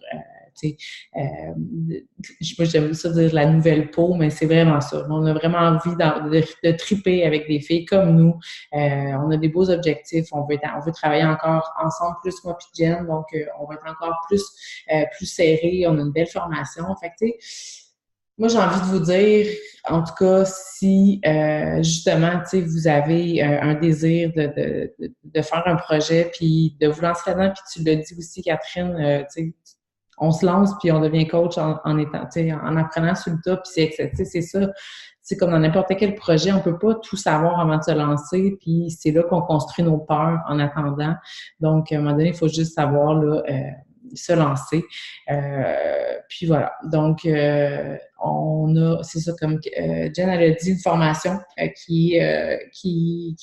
S2: moi j'aime ça dire la nouvelle peau, mais c'est vraiment ça. On a vraiment envie de triper avec des filles comme nous. On a des beaux objectifs. On veut travailler encore ensemble, plus moi puis Jen, donc on va être encore plus serré. On a une belle formation. Fait que, tu sais, moi j'ai envie de vous dire, en tout cas, si justement, tu sais, vous avez un désir de faire un projet, puis de vous lancer là-dedans, puis tu l'as dit aussi, Catherine, tu sais, on se lance puis on devient coach en étant, tu sais, en apprenant sur le tas, puis c'est ça. C'est comme dans n'importe quel projet, on peut pas tout savoir avant de se lancer, puis c'est là qu'on construit nos peurs en attendant. Donc, à un moment donné, il faut juste savoir là, se lancer. Puis voilà. Donc, on a, c'est ça, comme Jen, elle a dit, une formation qui a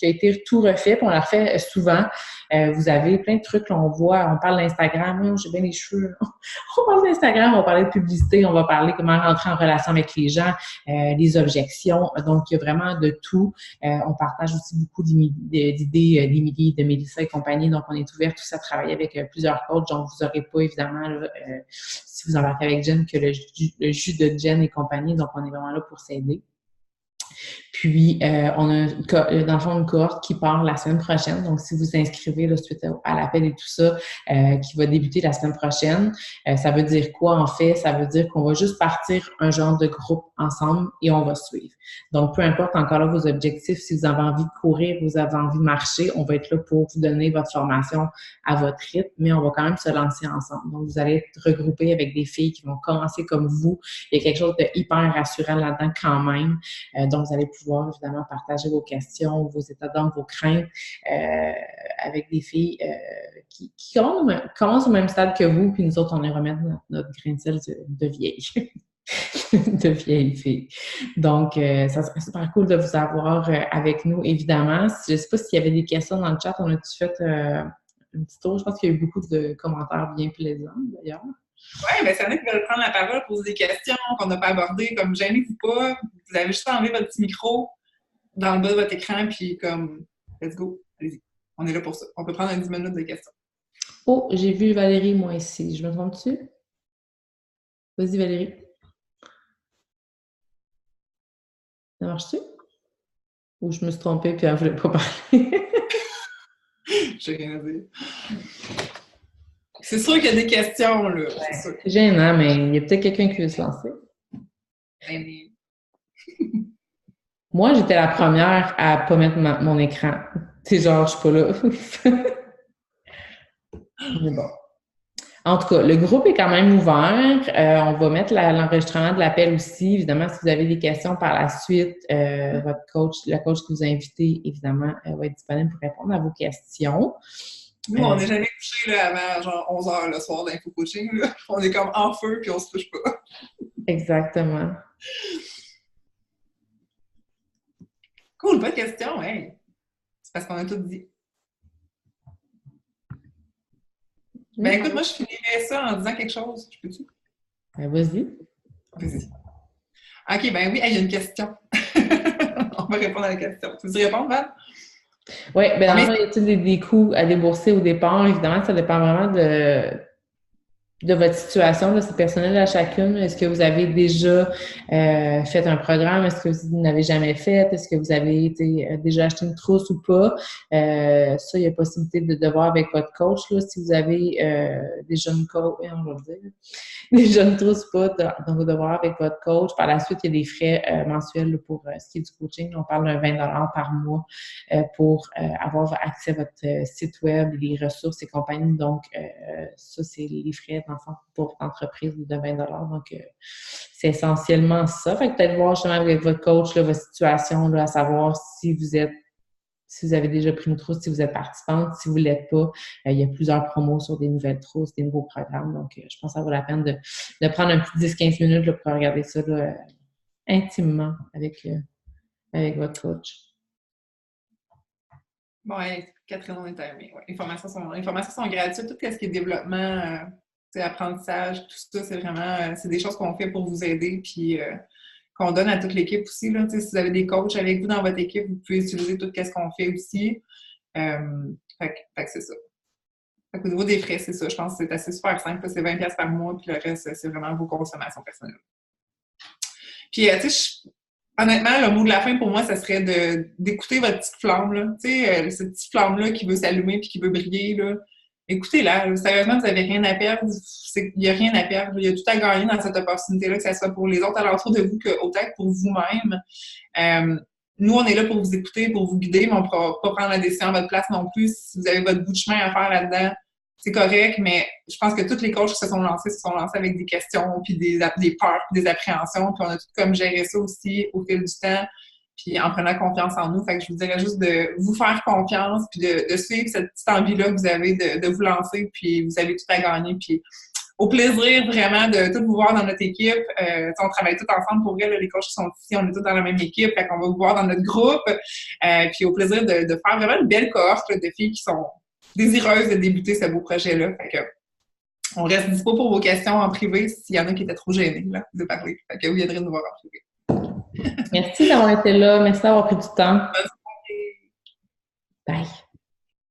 S2: été tout refait, puis on la refait souvent. Vous avez plein de trucs, là, on voit, on parle d'Instagram, j'ai bien les cheveux. On parle d'Instagram, on va parler de publicité, on va parler comment rentrer en relation avec les gens, les objections. Donc, il y a vraiment de tout. On partage aussi beaucoup d'idées d'Émilie, de Mélissa et compagnie. Donc, on est ouvert tous à travailler avec plusieurs coachs. Donc, vous n'aurez pas, évidemment, là, si vous embarquez avec Jen, que le jus de Jen et compagnie. Donc, on est vraiment là pour s'aider. Puis, on a dans le fond une cohorte qui part la semaine prochaine. Donc, si vous vous inscrivez là, suite à l'appel et tout ça, qui va débuter la semaine prochaine, ça veut dire quoi en fait? Ça veut dire qu'on va juste partir un genre de groupe ensemble et on va suivre. Donc, peu importe encore là vos objectifs, si vous avez envie de courir, vous avez envie de marcher, on va être là pour vous donner votre formation à votre rythme, mais on va quand même se lancer ensemble. Donc, vous allez être regroupés avec des filles qui vont commencer comme vous. Il y a quelque chose de hyper rassurant là-dedans quand même. Donc, vous allez pouvoir évidemment partager vos questions, vos états d'âme, vos craintes avec des filles qui commencent au même stade que vous, puis nous autres, on les remet notre grain de sel de vieille. de vieilles filles. Donc, ça serait super cool de vous avoir avec nous, évidemment. Je ne sais pas s'il y avait des questions dans le chat. On a-tu fait un petit tour? Je pense qu'il y a eu beaucoup de commentaires bien plaisants, d'ailleurs.
S1: Oui, bien, c'est vrai qui veulent prendre la parole, poser des questions qu'on n'a pas abordées, comme gênez-vous pas, vous avez juste enlevé votre petit micro dans le bas de votre écran, puis comme, let's go, allez-y, on est là pour ça. On peut prendre 10 minutes de questions.
S2: Oh, j'ai vu Valérie, moi, ici. Je me trompe-tu? Vas-y, Valérie. Ça marche-tu? Ou je me suis trompée, puis elle ne voulait pas parler?
S1: J'ai rien à dire. C'est sûr qu'il y a des questions, là.
S2: Ouais, c'est gênant, mais il y a peut-être quelqu'un qui veut se lancer. Moi, j'étais la première à pas mettre mon écran. C'est genre, je suis pas là. Mais bon. En tout cas, le groupe est quand même ouvert. On va mettre l'enregistrement de l'appel aussi. Évidemment, si vous avez des questions par la suite, votre coach, la coach que vous invitez, évidemment, va être disponible pour répondre à vos questions.
S1: Nous, on n'est jamais couché là, avant genre 11 h le soir d'info-coaching. On est comme en feu puis on se couche pas.
S2: Exactement.
S1: Cool, bonne question, hey! C'est parce qu'on a tout dit. Ben écoute, moi, je finirais ça en disant quelque chose. Je peux-tu?
S2: Ben, vas-y.
S1: Vas-y. OK, ben oui, il y a une question. On va répondre à la question. Tu veux y répondre, Val?
S2: Oui, bien, en fait, y a-t-il des coûts à débourser au départ? Évidemment, ça dépend vraiment de votre situation, c'est personnel à chacune. Est-ce que vous avez déjà fait un programme? Est-ce que vous n'avez jamais fait? Est-ce que vous avez déjà acheté une trousse ou pas? Ça, il y a possibilité de voir avec votre coach. Là, si vous avez des jeunes coachs, on va le dire, des jeunes trousses ou pas, donc vous devez voir avec votre coach. Par la suite, il y a des frais mensuels là, pour ce qui est du coaching. On parle de 20 $ par mois pour avoir accès à votre site web, les ressources et compagnie. Donc, ça, c'est les frais pour l'entreprise de 20 $. Donc, c'est essentiellement ça. Fait que peut-être voir justement avec votre coach là, votre situation, là, à savoir si vous avez déjà pris une trousse, si vous êtes participante, si vous ne l'êtes pas, il y a plusieurs promos sur des nouvelles trousses, des nouveaux programmes. Donc, je pense que ça vaut la peine de prendre un petit 10-15 minutes là, pour regarder ça là, intimement avec votre coach.
S1: Bon, Catherine, on est aimée. Ouais. Les formations sont gratuites. Tout ce qui est développement, apprentissage, tout ça, c'est vraiment c'est des choses qu'on fait pour vous aider puis qu'on donne à toute l'équipe aussi. Là. Si vous avez des coachs avec vous dans votre équipe, vous pouvez utiliser tout ce qu'on fait aussi. Fait que c'est ça. Fait qu'au niveau des frais, c'est ça. Je pense que c'est assez super simple. C'est 20 $ par mois, puis le reste, c'est vraiment vos consommations personnelles. Puis, honnêtement, le mot de la fin, pour moi, ça serait d'écouter votre petite flamme, là. Tu sais, cette petite flamme-là qui veut s'allumer puis qui veut briller, là. Écoutez-la. Sérieusement, vous n'avez rien à perdre. Il n'y a rien à perdre. Il y a tout à gagner dans cette opportunité-là, que ce soit pour les autres alentours de vous autant que pour vous-même. Nous, on est là pour vous écouter, pour vous guider, mais on ne pourra pas prendre la décision à votre place non plus. Si vous avez votre bout de chemin à faire là-dedans, c'est correct, mais je pense que tous les coachs qui se sont lancés avec des questions, puis des peurs, puis des appréhensions, puis on a tout comme géré ça aussi au fil du temps, puis en prenant confiance en nous. Fait que je vous dirais juste de vous faire confiance, puis de suivre cette petite envie-là que vous avez de vous lancer, puis vous avez tout à gagner, puis au plaisir vraiment de tous vous voir dans notre équipe. On travaille tous ensemble pour vrai, là, les coachs qui sont ici, on est tous dans la même équipe, fait qu'on va vous voir dans notre groupe, puis au plaisir de faire vraiment une belle cohorte là, de filles qui sont désireuses de débuter ce beau projet-là. Fait que on reste dispo pour vos questions en privé s'il y en a qui étaient trop gênés là, de parler. Fait que vous viendrez nous voir en privé.
S2: Merci d'avoir été là. Merci d'avoir pris du temps. Bye.